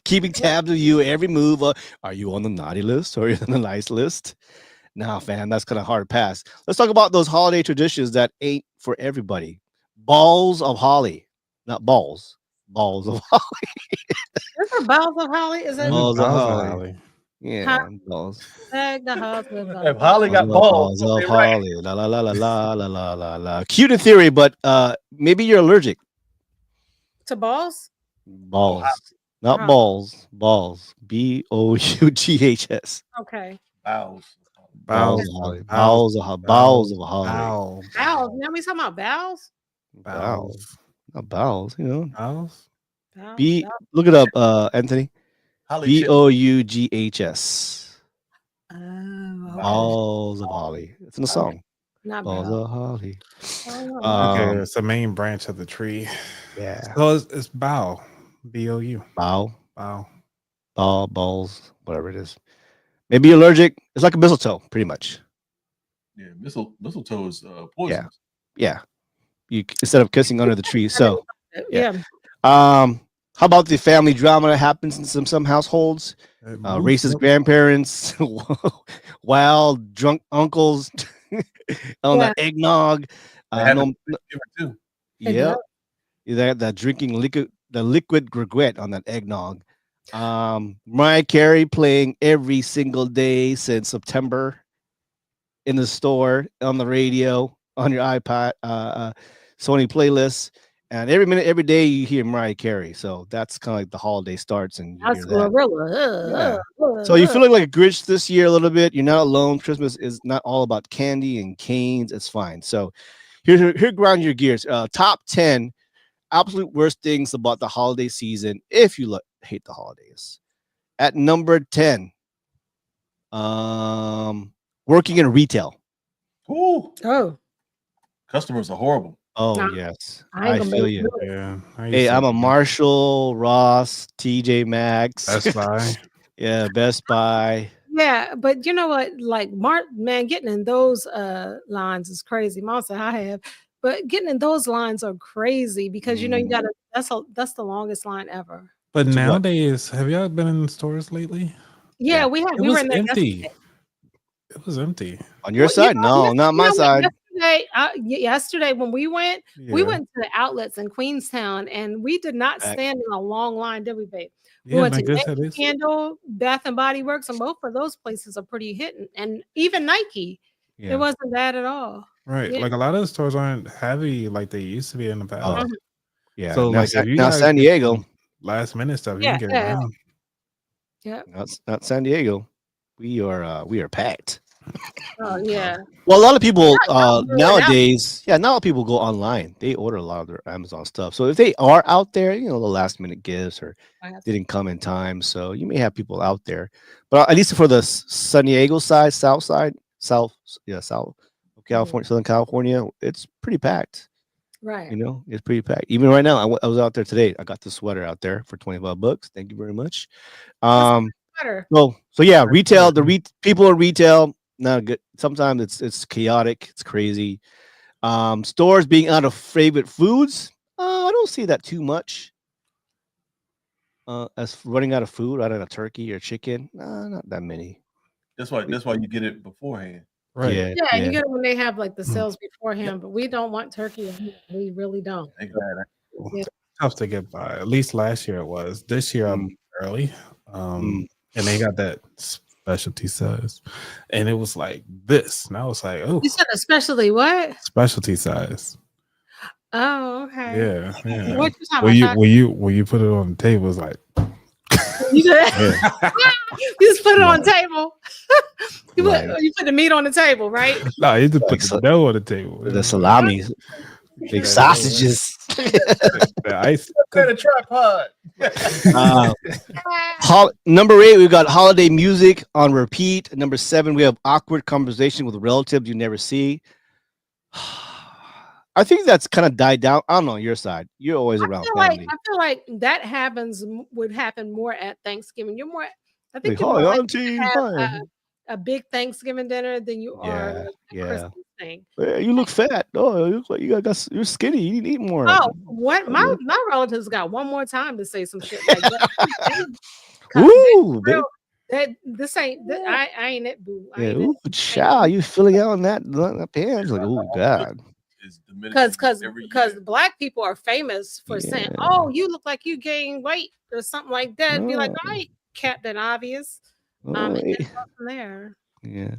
keeping tabs of you every move. Are you on the naughty list or are you on the nice list? Nah, fam, that's kind of hard pass. Let's talk about those holiday traditions that ain't for everybody. Balls of holly, not balls. Balls of holly. Is there balls of holly? Is it balls of holly? Yeah, balls. If Holly got balls of holly, la la la la la la la la la. Cute in theory, but maybe you're allergic to balls. Balls, not balls. Balls. BOUGHS. Okay. Bowels. Bowels of holly. Bowels of holly. Bowels of holly. Bowels. Now we talking about bowels. Bowels. Not bowels. Bowels. Look it up, Anthony. BOUGHS. Oh, Balls of holly. It's in the song. Not balls of holly. Okay, it's the main branch of the tree. Yeah. So it's bow. BOU. Bow. Bow. Balls, whatever it is. Maybe you're allergic. It's like a mistletoe, pretty much. Yeah, mistletoe is poisonous. Yeah. You instead of kissing under the tree. So yeah. How about the family drama that happens in some households? Racist Yep. grandparents, wild drunk uncles on Yeah, the eggnog. They had to No, give it too. it yep, does. that drinking the liquid regret on that eggnog. Mariah Carey playing every single day since September in the store, on the radio, on your iPod, Sony playlists, and every minute, every day you hear Mariah Carey. So that's kind of like the holiday starts, and you That's hear that. Glorilla. Yeah. So you feeling like a Grinch this year a little bit. You're not alone. Christmas is not all about candy and canes. It's fine. So here ground your gears. Top 10 absolute worst things about the holiday season if you hate the holidays. At number 10, working in retail. Ooh, Oh, customers are horrible. Oh nah, yes, I ain't I gonna make feel it. you. Yeah, I used Hey, to I'm a Marshall, Ross, TJ Maxx, Best Buy. yeah, Best Buy. Yeah, but you know what? Like Mark, man, getting in those lines is crazy. Mom said I have, but getting in those lines are crazy because you know you Mm, gotta. That's the longest line ever. But to what? nowadays, have y'all been in stores lately? Yeah, Yeah, we have. It We were was in there empty. yesterday. It was empty. On your Well, you side? know, No, not my side. yesterday, yesterday when we Yeah. went to the outlets in Queenstown, and we did not Back. stand in a long line, did we, babe? We Yeah, went to like I said, Yankee it's Candle, Bath and Body Works, and both of those places are pretty hitting, and even Nike. It Yeah. wasn't bad at all. right. Yeah. Like a lot of the stores aren't heavy like they used to be in the Oh, past. Mhm. yeah. So Now, like if you now guys San get Diego. some last minute stuff, you can Yeah, get yeah, around. yeah. Not San Diego. We are packed. Oh, yeah. Well, a lot of people Y'all doing out. nowadays, yeah, now people go online. They order a lot of their Amazon stuff. So if they are out there, the last minute gifts or didn't come in time, so you may have people out there. But at least for the San Diego side, South side, South of California, Southern California, it's pretty packed. Right. It's pretty packed. Even right now, I was out there today. I got the sweater out there for $25. Thank you very much. What's the Um, matter? so yeah, Right. retail. People in retail not good. Sometimes it's chaotic. It's crazy. Stores being out of favorite foods. I don't see that too much. As running out of food, out of a turkey or chicken. Not that many. That's why you get it beforehand. Right. Yeah, Yeah, you yeah. get it when they have like the Mm. sales beforehand, but we don't want turkey. We really don't. Yeah. Tough to get by. At least last year it was. This year I'm Mm, early. mm. And they got that specialty size. And it was like this. And I was like, oh, You said especially what? specialty size. Oh, okay. Yeah, yeah. What you talking about? When you put it on the table, it's like You just, yeah. you just put it on the table. Right. You put the meat on the table, right? No, you just Like put the dough on the table. the salami, big Yeah, sausages. the ice. Better tripod. Number 8, we've got holiday music on repeat. Number 7, we have awkward conversation with relatives you never see. I think that's kind of died down. I don't know your side. You're always around family. I feel like that would happen more at Thanksgiving. You're more. I think Like, you're more hi, likely auntie. to have Hi. a big Thanksgiving dinner than you are Yeah, like a yeah. Christmas thing. Yeah, you look fat. Oh, you look like you're skinny. You need to eat more. Oh, what my relatives got one more time to say some shit like that. Ooh, babe. This ain't. I ain't it, boo. I Yeah, ain't ooh, child, you filling out on that pants like, oh god. because black people are famous for saying, Yeah. "Oh, you look like you gained weight" or something like that. Be like, Oh. "All right, Captain Obvious." Oh, And then eh. go from there. Yeah.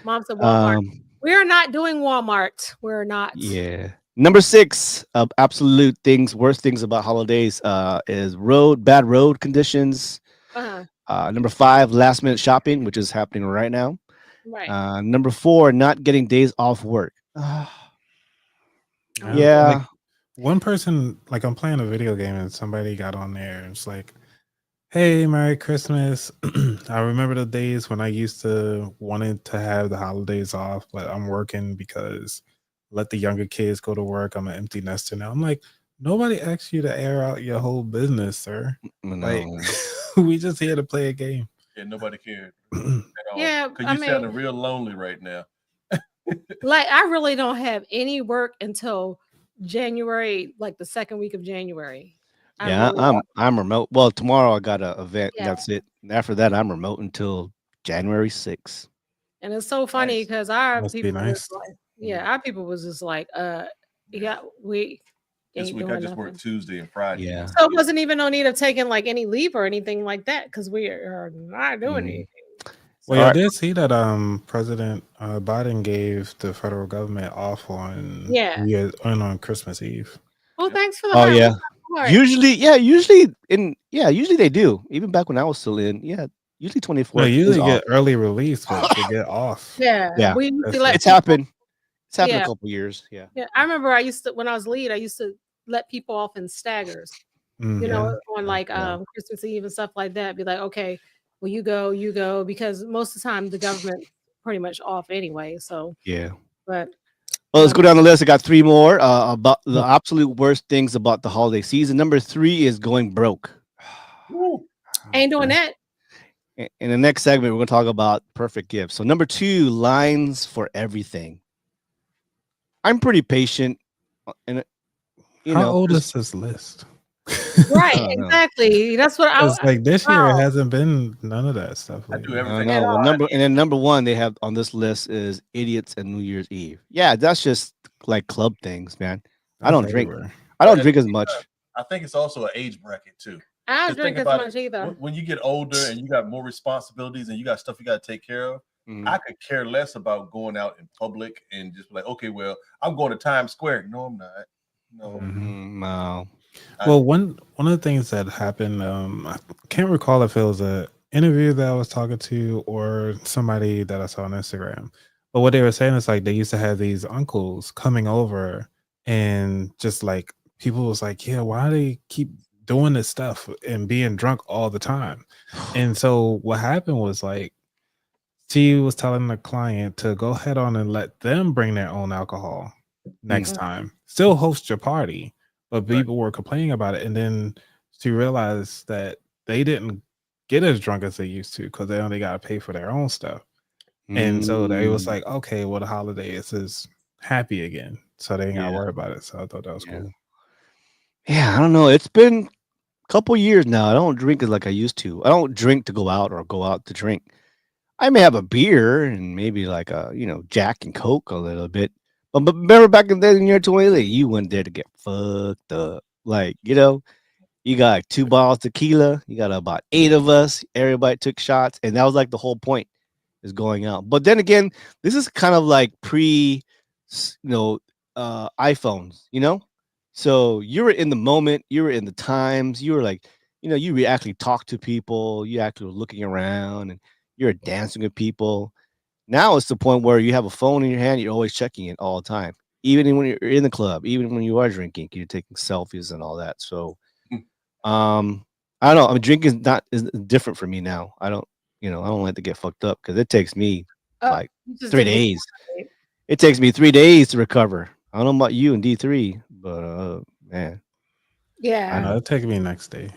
Mom said Walmart. Um, We are not doing Walmart. We're not. yeah. Number 6 of absolute worst things about holidays is bad road conditions. Number 5, last minute shopping, which is happening right now. Right. Number 4, not getting days off work. Yeah. Like one person, like I'm playing a video game and somebody got on there and it's like, hey, Merry Christmas. I remember the days when I used to wanted to have the holidays off, but I'm working because let the younger kids go to work. I'm an empty nester now. I'm like, nobody asked you to air out your whole business, sir. Like, No. we just here to play a game. Yeah, nobody cared at all. Yeah, because you're sounding real lonely right now. Like I really don't have any work until January, like the second week of January. Yeah, really I'm remote. Well, tomorrow I got a event, and yeah. that's it. And after that, I'm remote until January 6th. And it's so funny Nice. because our Must be people was nice. like, yeah, our people was just like, yeah, we This ain't week I doing just nothing. worked Tuesday and Friday. Yeah. So it wasn't even no need of taking like any leave or anything like that because we are not doing Mm. anything. Well, All I right. did see that President Biden gave the federal government off on Yeah. on Christmas Eve. Well, Yep. thanks for the Oh highlight. yeah. All right. Usually they do. Even back when I was still in, yeah, usually No, 24th is usually off. get early release, but to get off. Yeah, Yeah, we used to That's let like it's people. happened. It's happened a Yeah, couple years. Yeah. yeah. I remember I used to when I was lead, I used to let people off in staggers. You know, mhm. on Yeah. like Yeah. Christmas Eve and stuff like that. Be like, okay, well you go because most of the time the government pretty much off anyway. So, Yeah. but Well, let's um, go down the list. I got three more about the Oh, absolute worst things about the holiday season. Number 3 is going broke. Woo. ain't doing okay. that. In the next segment, we're going to talk about perfect gifts. So, number 2, lines for everything. I'm pretty patient, and How old 'cause is this list? Right, I don't know. exactly. That's what It's like this year it wow. hasn't been none of that stuff I do lately. I don't everything At know. Well, all. number 1 they have on this list is idiots and New Year's Eve. Yeah, that's just like club things, man. I That's don't drink. everywhere. I But don't at drink the as same time, much. I think it's also an age bracket too. I don't Just think drink as about much either. when you get older and you got more responsibilities and you got stuff you got to take care of. Mhm. I could care less about going out in public and just be like, okay, well, I'm going to Times Square. No, I'm not. No, Mhm. No. Well, one of the things that happened, I can't recall if it was a interview that I was talking to or somebody that I saw on Instagram. But what they were saying is like they used to have these uncles coming over and just like people was like, yeah, why do they keep doing this stuff and being drunk all the time? And so what happened was like she was telling the client to go ahead on and let them bring their own alcohol next Mm. time. Still host your party, but Right. people were complaining about it. And then she realized that they didn't get as drunk as they used to because they only got to pay for their own stuff. And so they was Mm. like, okay, well, the holiday is happy again. So they ain't got to Yeah. worry about it. So I thought that was Yeah. cool. Yeah, I don't know. It's been a couple years now. I don't drink as like I used to. I don't drink to go out or go out to drink. I may have a beer and maybe like a, Jack and Coke a little bit. But remember back in the day in year 20, you went there to get fucked up. Like, you got like 2 bottles tequila. You got about 8 of us. Everybody took shots, and that was like the whole point is going out. But then again, this is kind of like pre, iPhones. So you were in the moment. You were in the times. You were like, actually talk to people. You actually were looking around, and you're dancing with people. Now it's the point where you have a phone in your hand. You're always checking it all the time, even when you're in the club, even when you are drinking. You're taking selfies and all that. So um, I don't know. I mean, drinking is different for me now. I don't like to get fucked up because it takes me like You just 3 didn't get days. it. It takes me 3 days to recover. I don't know about you and D3, but man, Yeah. It'll take me next day.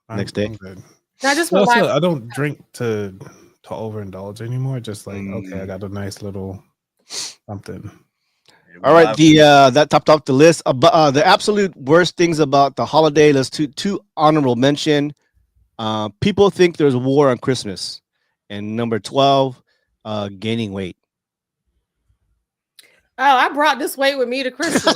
next day. I'm good. I just Well, went live. also, I don't drink to overindulge anymore. Just like, okay, I Mm. got a nice little something. Yeah, we All right, live. that topped off the list. The absolute worst things about the holiday. Let's two honorable mention. People think there's war on Christmas, and number 12, gaining weight. Oh, I brought this weight with me to Christmas.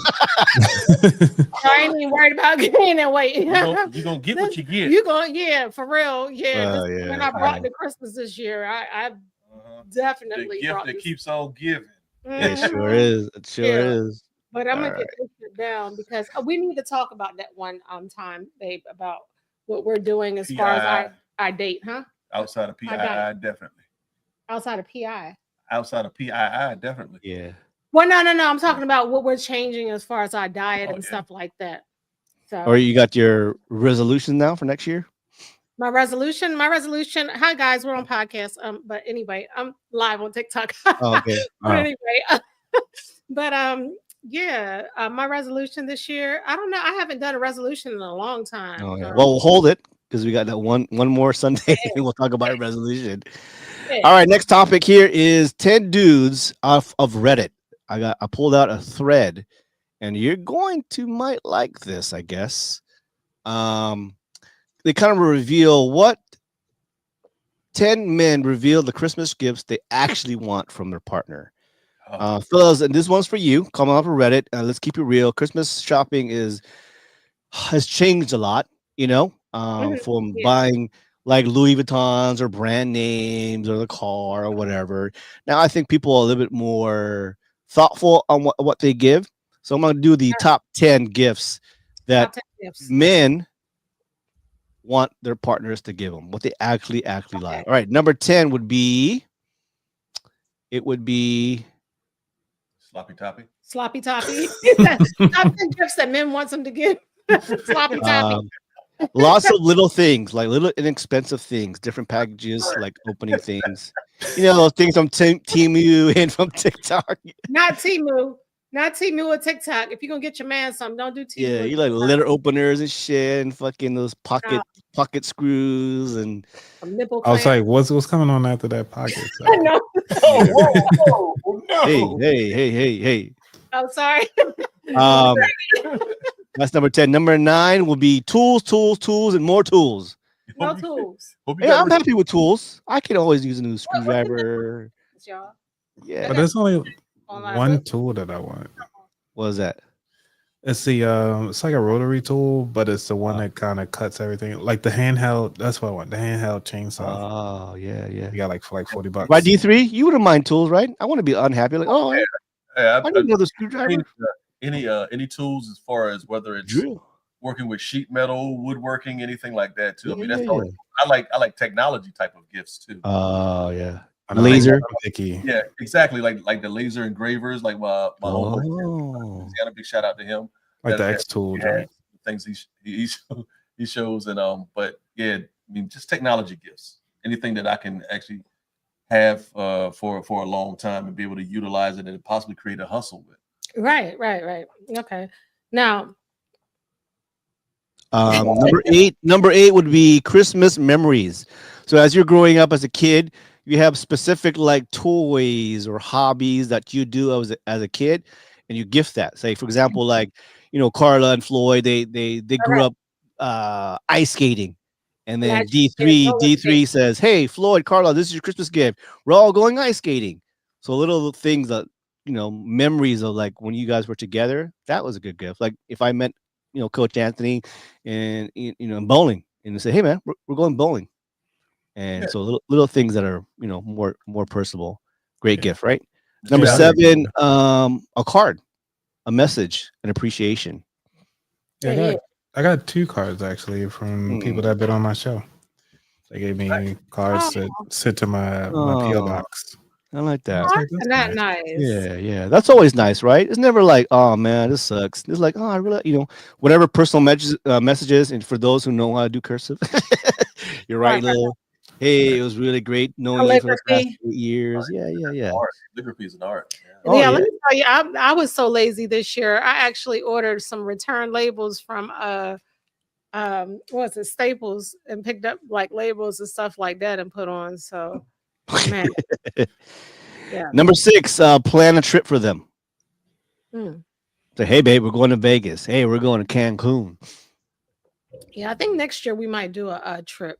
I ain't even worried about gaining weight. You're gonna get what you get. You going, yeah, for real. Yeah. Well, This yeah, when I brought yeah. to Christmas this year. I Uh-huh. The definitely gift brought that this. keeps on giving. It sure Mhm. is. It sure Yeah. is. But I'm All gonna right. get this shit down because we need to talk about that one time, babe, about what we're doing as far as I date, huh? Outside of I got PII, definitely. outside of PI. Outside of PII, definitely. Yeah. Well, no. I'm talking about what we're changing as far as our diet Oh, and yeah. stuff like that. So Or you got your resolution now for next year? my resolution. Hi guys, we're on podcast. But anyway, I'm live on TikTok. Oh, okay. But anyway, but yeah, my resolution this year. I don't know. I haven't done a resolution in a long time. Oh, yeah. Well, we'll hold it because we got that one more Sunday. And we'll talk about resolution. yeah. All right. Next topic here is 10 dudes of Reddit. I pulled out a thread, and you're going to might like this, I guess. they kind of reveal what 10 men reveal the Christmas gifts they actually want from their partner. Fellas, and this one's for you. Comment off of Reddit. Let's keep it real. Christmas shopping has changed a lot. From buying like Louis Vuittons or brand names or the car or whatever. Now I think people are a little bit more thoughtful on what they give. So I'm going to do the top 10 gifts that men want their partners to give them, what they actually like. All right, number 10 would be Sloppy toppy. Sloppy toppy. Top 10 gifts that men want them to give. Sloppy toppy. Lots of little things, like little inexpensive things, different packages, like opening things. Those things from Temu and from TikTok. Not Temu or TikTok. If you're gonna get your man something, don't do Temu. Yeah, you like letter openers and shit, and fucking those pocket screws and nipple. I was like, what's coming on after that pocket? So. No. No. Hey. Oh, sorry. That's number 10. Number 9 will be tools, and more tools. No tools. Yeah, I'm happy with tools. I can always use a new screwdriver. Yeah, but there's only one tool that I want. What is that? It's it's like a rotary tool, but it's the one that kind of cuts everything. Like the handheld. That's what I want. The handheld chainsaw. Oh yeah. You got like for like $40. Right, D3, you wouldn't mind tools, right? I want to be unhappy. Like, I need another screwdriver. Any tools as far as whether it's working with sheet metal, woodworking, anything like that too. I mean, that's all. I like technology type of gifts too. Oh yeah. Laser. Yeah, exactly. Like the laser engravers, like my homeboy. A big shout out to him. Like the X tool, right? Things he shows, and but yeah, I mean, just technology gifts. Anything that I can actually have for a long time and be able to utilize it and possibly create a hustle with. Right. Okay. Now, number 8 would be Christmas memories. So as you're growing up as a kid, you have specific like toys or hobbies that you do as a kid, and you gift that. Say, for example, like Carla and Floyd, they grew up ice skating, and then D3 says, "Hey, Floyd, Carla, this is your Christmas gift. We're all going ice skating." So little things that memories of like when you guys were together. That was a good gift. Like if I met Coach Anthony and bowling, and they say, "Hey man, we're going bowling." And so little things that are more personable. Great gift, right? Number 7, a card, a message, an appreciation. Yeah, I got 2 cards actually from people that have been on my show. They gave me cards that sit to my PO box. I like that. Isn't that nice? Yeah. That's always nice, right? It's never like, oh man, this sucks. It's like, oh, I really, whatever personal messages, and for those who know how to do cursive, you're right, little. Hey, it was really great knowing you for the past 8 years. Yeah. Calligraphy is an art. Yeah, let me tell you, I was so lazy this year. I actually ordered some return labels from Staples, and picked up like labels and stuff like that and put on. So, man. Yeah. Number 6, plan a trip for them. Say, hey babe, we're going to Vegas. Hey, we're going to Cancun. Yeah, I think next year we might do a trip.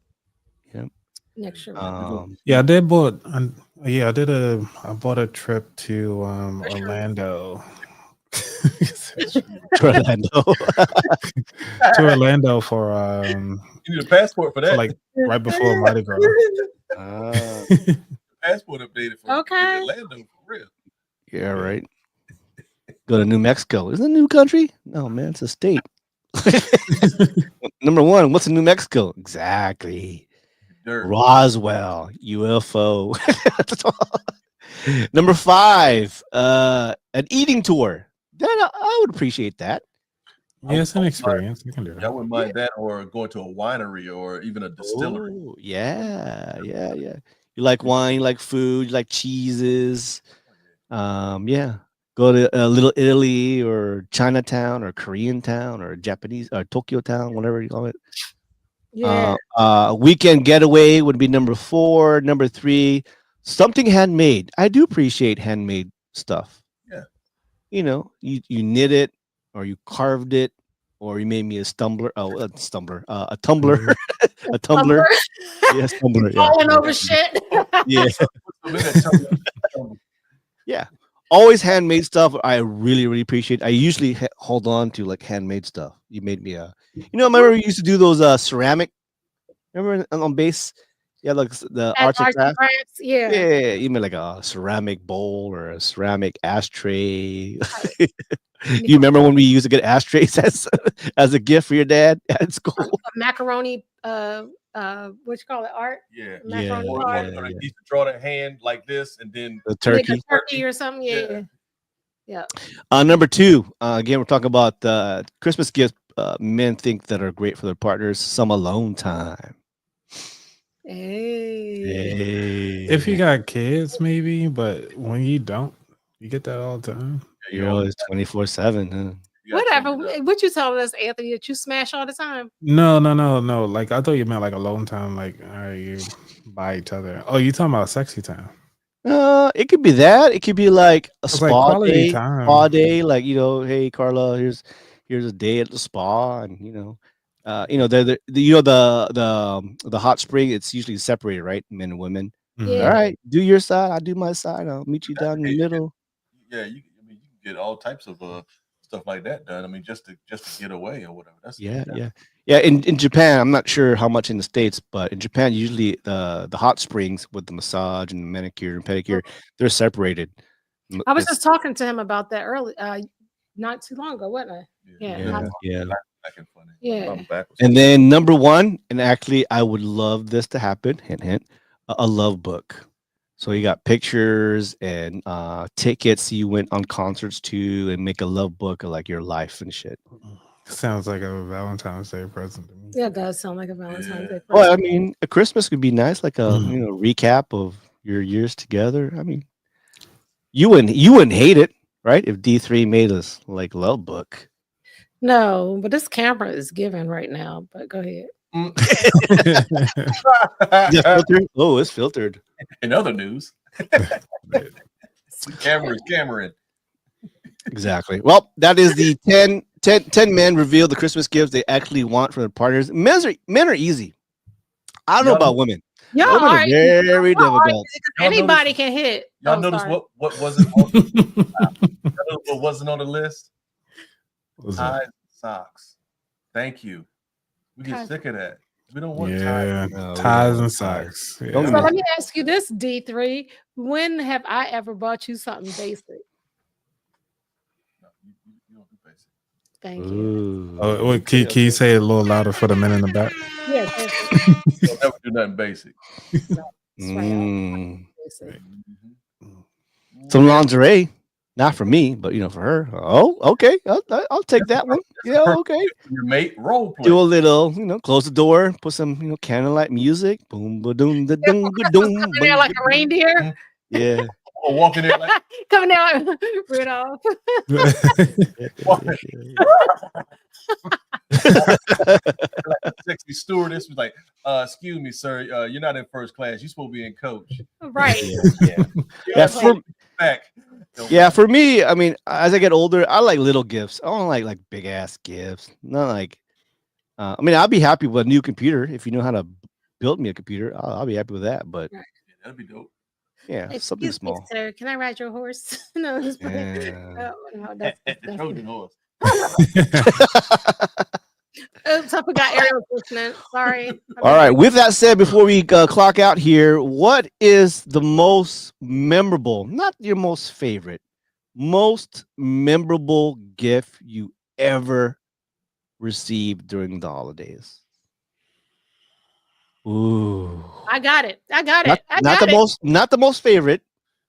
Yep. Next year. Yeah, I bought a trip to Orlando. To Orlando. To Orlando for you need a passport for that. Like right before Mardi Gras. Passport updated for Orlando for real. Yeah, right. Go to New Mexico. Isn't it a new country? No, man, it's a state. Number 1, what's in New Mexico? Exactly. Dirt. Roswell, UFO. Number 5, an eating tour. I would appreciate that. Yeah, it's an experience. You can do that. I wouldn't mind that, or going to a winery or even a distillery. Oh, yeah. You like wine, you like food, you like cheeses. Yeah. Go to Little Italy or Chinatown or Korean town or Japanese or Tokyo town, whatever you call it. Yeah. Weekend getaway would be number 4. Number 3, something handmade. I do appreciate handmade stuff. Yeah. You knit it or you carved it or you made me a stumbler. Oh, a tumbler, a tumbler. Lumber. Yes, tumbler. Yeah, Falling over shit. yeah, Um, yeah. Always handmade stuff. I really, really appreciate. I usually hold on to like handmade stuff. You made me a. I remember we used to do those ceramic. Remember on base? Yeah, like the At arts and arts and crafts. crafts. Yeah. Yeah, you mean like a ceramic bowl or a ceramic ashtray. Right. You remember when we used to get ashtrays as a gift for your dad at school? Macaroni. What you call it? Art. yeah. Macaroni Yeah, art. yeah, Or they yeah. used to draw their hand like this, and then The Make a turkey. turkey or something. Yeah. Yeah. Yeah. Number two, again, we're talking about Christmas gifts men think that are great for their partners. Some alone time. Hey. If you Hey, got kids, maybe, but when you don't, you get that all the time. yeah, you're always 24/7. Huh? you gotta change Whatever. it up. What you telling us, Anthony, that you smash all the time? No. Like I thought you meant like alone time. Like all right, you by each other. Oh, you talking about sexy time? It could be that. It could be like a It's like quality time. spa day. Like hey Carla, here's a day at the spa, and the hot spring. It's usually separated, right? Men and women. Yeah. All right, do your side. I do my side. I'll meet you down in the Hey, middle. yeah, I mean, you can get all types of stuff like that done. I mean, just to get away or whatever. That's Yeah, yeah, yeah. In Japan, I'm not sure how much in the States, but in Japan, usually the hot springs with the massage and the manicure and pedicure, they're separated. I was It's just talking to him about that early, not too long ago, wasn't I? Yeah. yeah, yeah. back and funny. Yeah. I'm backwards. And then number one, and actually, I would love this to happen. Hint, hint. A love book. So you got pictures and tickets you went on concerts to, and make a love book of like your life and shit. Sounds like a Valentine's Day present to me. Yeah, it does sound like a Valentine's Day. Well, I present. mean, a Christmas could be nice, like a recap of your years together. I mean, you wouldn't hate it, right? If D3 made us like love book. No, but this camera is giving right now. But go ahead. Is it filtered? Oh, it's filtered. In other news, Cameron. Exactly. Well, that is the 10 men reveal the Christmas gifts they actually want from their partners. Men are easy. I don't know about women. Y'all Women are are very difficult. anybody can hit. Y'all Oh, notice sorry. what wasn't on what wasn't on the list? What's Ties that? and socks. Thank you. We get Ties. sick of that. We don't want Yeah, ties. No, we ties don't and want socks. Don't Yeah. get So me- let me ask you this, D3. When have I ever bought you something basic? No, you don't do basic. Thank you. Ooh. Oh, wait, can you say it a little louder for the men in the back? Yeah, basic. You'll never do nothing basic. That's right. Mm. Basic. Some lingerie, not for me, but for her. Oh, okay, I'll take that one. Yeah, okay. Your mate role play. Do a little, close the door, put some, candlelight music. Boom, ba doom, da doom, ba doom. Coming there like a reindeer. Yeah. Or walking there like Coming there like Rudolph. a sexy stewardess was like, excuse me, sir, you're not in first class. You're supposed to be in coach. Right. Yeah, for me, I mean, as I get older, I like little gifts. I don't like big ass gifts. Not like, I mean, I'll be happy with a new computer if you know how to build me a computer. I'll be happy with that. But Right. Yeah, that'd be dope. yeah, something Excuse me, small. sir. Can I ride your horse? No, it's Yeah. no, that's The Trojan horse. oops, I forgot Ariel's listening. Sorry. All right. With that said, before we clock out here, what is the most memorable, not your most favorite, most memorable gift you ever received during the holidays? Ooh. I got it. I got Not, it. I not got the it. most, not the most favorite.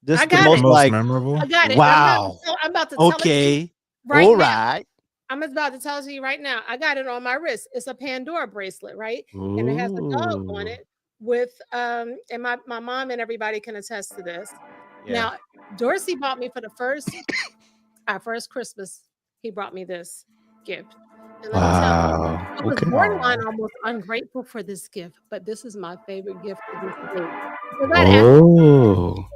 Just I the got most it. Most like, memorable. I got it. wow. I'm about to tell it to you Okay. right All now. right. I'm about to tell it to you right now. I got it on my wrist. It's a Pandora bracelet, right? And it has a dog on Ooh. it with and my mom and everybody can attest to this. Yeah. Now, Dorsey bought me for our first Christmas, he brought me this gift. And let me tell you, Wow. I was Okay. borderline almost ungrateful for this gift, but this is my favorite gift to this day. Because I'd asked Oh.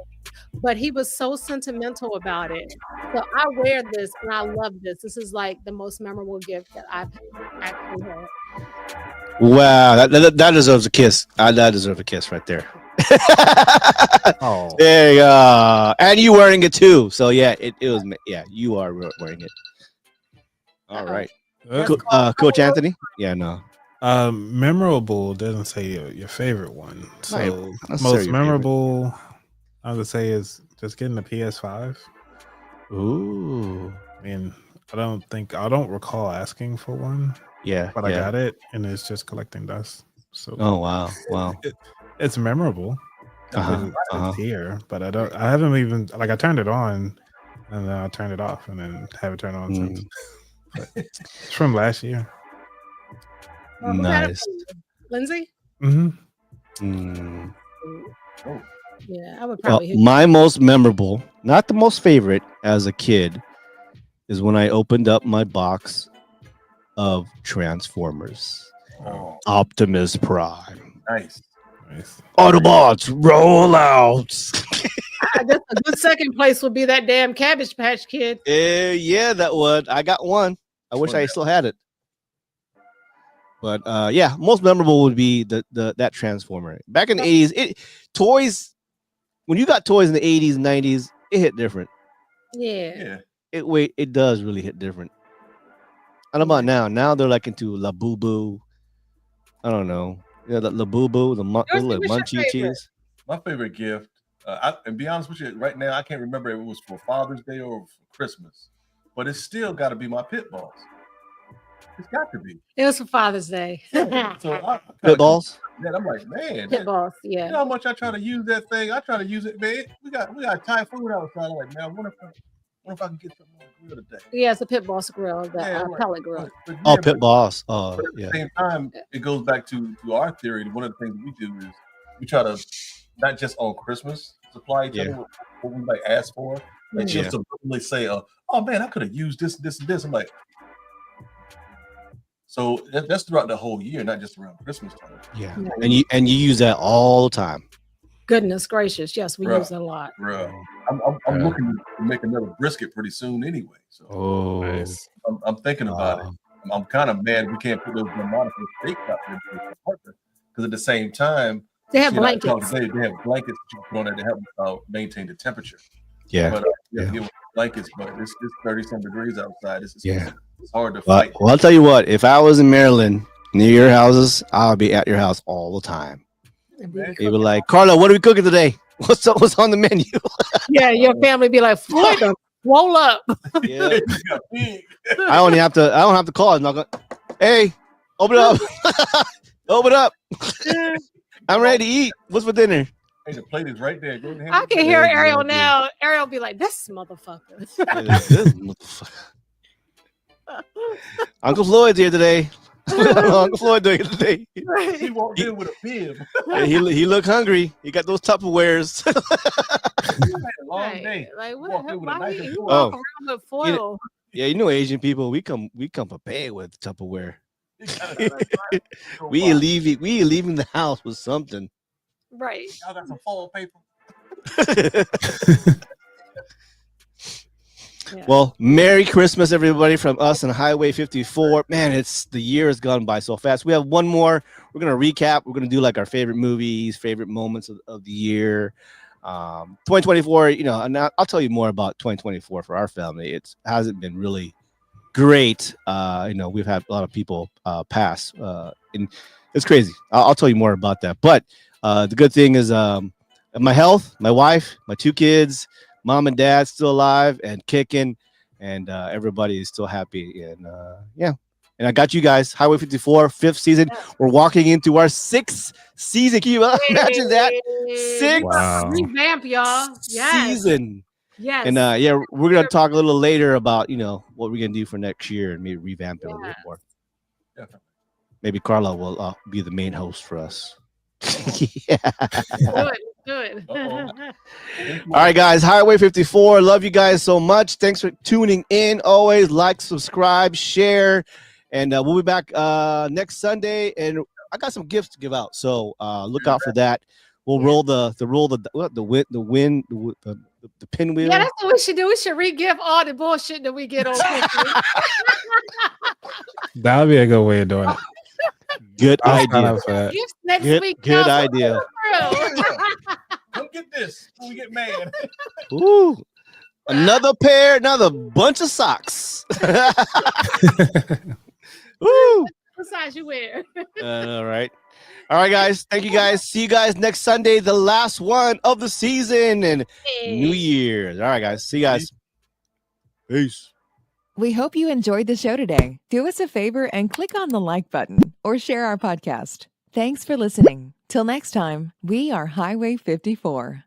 but he was so sentimental about it. So I wear this and I love this. This is like the most memorable gift that I've actually had. Wow, that deserves a kiss. That deserves a kiss right there. Oh, There you go. And you wearing it too. So yeah, it was you are wearing it. All Uh-oh. right. That's uh, called Coach Anthony? Yeah, no. memorable doesn't say your favorite one. Not So necessarily most your favorite. memorable, I would say, is just getting the PS5. Ooh. I mean, I don't recall asking for one, Yeah. but I got it, and it's just collecting dust. So Oh wow. Wow. it's memorable. Uh-huh. It's here, but I haven't even like I turned it on, and then I turned it off, and then haven't turned it on since. But it's from last year. Well, who got it Nice. for you? Lindsay? Mm-hmm. Mm. Oh, Yeah, I would Well, probably hit my most memorable, not the most favorite as a kid, is when I opened up my box of Transformers. oh, Optimus Prime. nice. Autobots, roll out. I guess a good second place would be that damn Cabbage Patch Kid. Yeah, that would. I got one. I wish I still had it. But yeah, most memorable would be that Transformer. Back in the 80s, toys, when you got toys in the 80s and 90s, it hit different. Yeah. It does really hit different. I don't know about now. Now they're like into La Boo Boo. I don't know. Yeah, the La Boo Boo, the What's your Munchie favorite? cheese. My favorite gift, and be honest with you, right now I can't remember if it was for Father's Day or for Christmas, but it's still got to be my pit balls. It's got to be. It was for Father's Day. So Pit balls. Man, I'm like, man, Pit balls, yeah. You know how much I try to use that thing? I try to use it, man. We got Thai food outside. I'm like, man, I wonder if I can get something on the grill today. Yeah, it's a Pit Boss grill, the pellet grill. Oh, Pit Boss. Oh, but at yeah. the same time, it goes back to our theory. One of the things we do is we try to not just on Christmas supply each other what we like ask for. Like she'll subliminally say, "Oh man, I could have used this, this, and this." I'm like, so that's throughout the whole year, not just around Christmas time. Yeah, and you use that all the time. Goodness gracious, yes, we use it a lot. Bro, I'm looking to make another brisket pretty soon anyway. So Nice. I'm thinking about it. I'm kind of mad we can't put those modified Takeout into the apartment because at the same time they have blankets. They have blankets that you can put on there to help maintain the temperature. Yeah, but you have to get with blankets, but it's 30-some degrees outside. It's hard to fight. Well, I'll tell you what. If I was in Maryland near your houses, I'll be at your house all the time. They were like, Carla, what are we cooking today? What's on the menu? Yeah, your family be like, Floyd, roll up. Yeah. I don't have to call. I'm not gonna. Hey, open it up. Open up. I'm ready to eat. What's for dinner? Hey, the plate is right there. Go ahead. I can hear Ariel now. Ariel be like, this motherfucker. This motherfucker. Uncle Floyd's here today. Uncle Floyd doing it today. He walked in with a bib. He looked hungry. He got those Tupperwares. Long day. Like what the hell? Why you walk around with foil? You know Asian people. We come prepared with Tupperware. we leaving the house with something. Right. Y'all got some foil paper. Well, Merry Christmas, everybody, from us and Highway 54. Man, the year has gone by so fast. We have one more. We're gonna recap. We're gonna do like our favorite movies, favorite moments of the year. 2024. And I'll tell you more about 2024 for our family. It hasn't been really great. We've had a lot of people pass, and it's crazy. I'll tell you more about that. But the good thing is my health, my wife, my 2 kids, mom and dad still alive and kicking, and everybody is still happy. And I got you guys. Highway 54, 5th season. We're walking into our 6th season. Can you imagine that? 6th revamp, y'all. Yes. Season. Yes. And we're gonna talk a little later about what we're gonna do for next year and maybe revamp it a little bit more. Definitely. Maybe Carla will be the main host for us. Good. All right, guys. Highway 54. Love you guys so much. Thanks for tuning in. Always like, subscribe, share, and we'll be back next Sunday. And I got some gifts to give out, so look out for that. We'll roll the pinwheel. Yeah, that's what we should do. We should re-give all the bullshit that we get on Christmas. That would be a good way of doing it. Good I'll sign idea. up for that. Gifts next week. Good y'all. idea. Come get this. We get mad. Ooh, another bunch of socks. Woo! What size you wear? All right. All right, guys. Thank you, guys. See you guys next Sunday, the last one of the season and New Year's. All right, guys. See you guys. Peace. We hope you enjoyed the show today. Do us a favor and click on the like button or share our podcast. Thanks for listening. Till next time, we are Highway 54.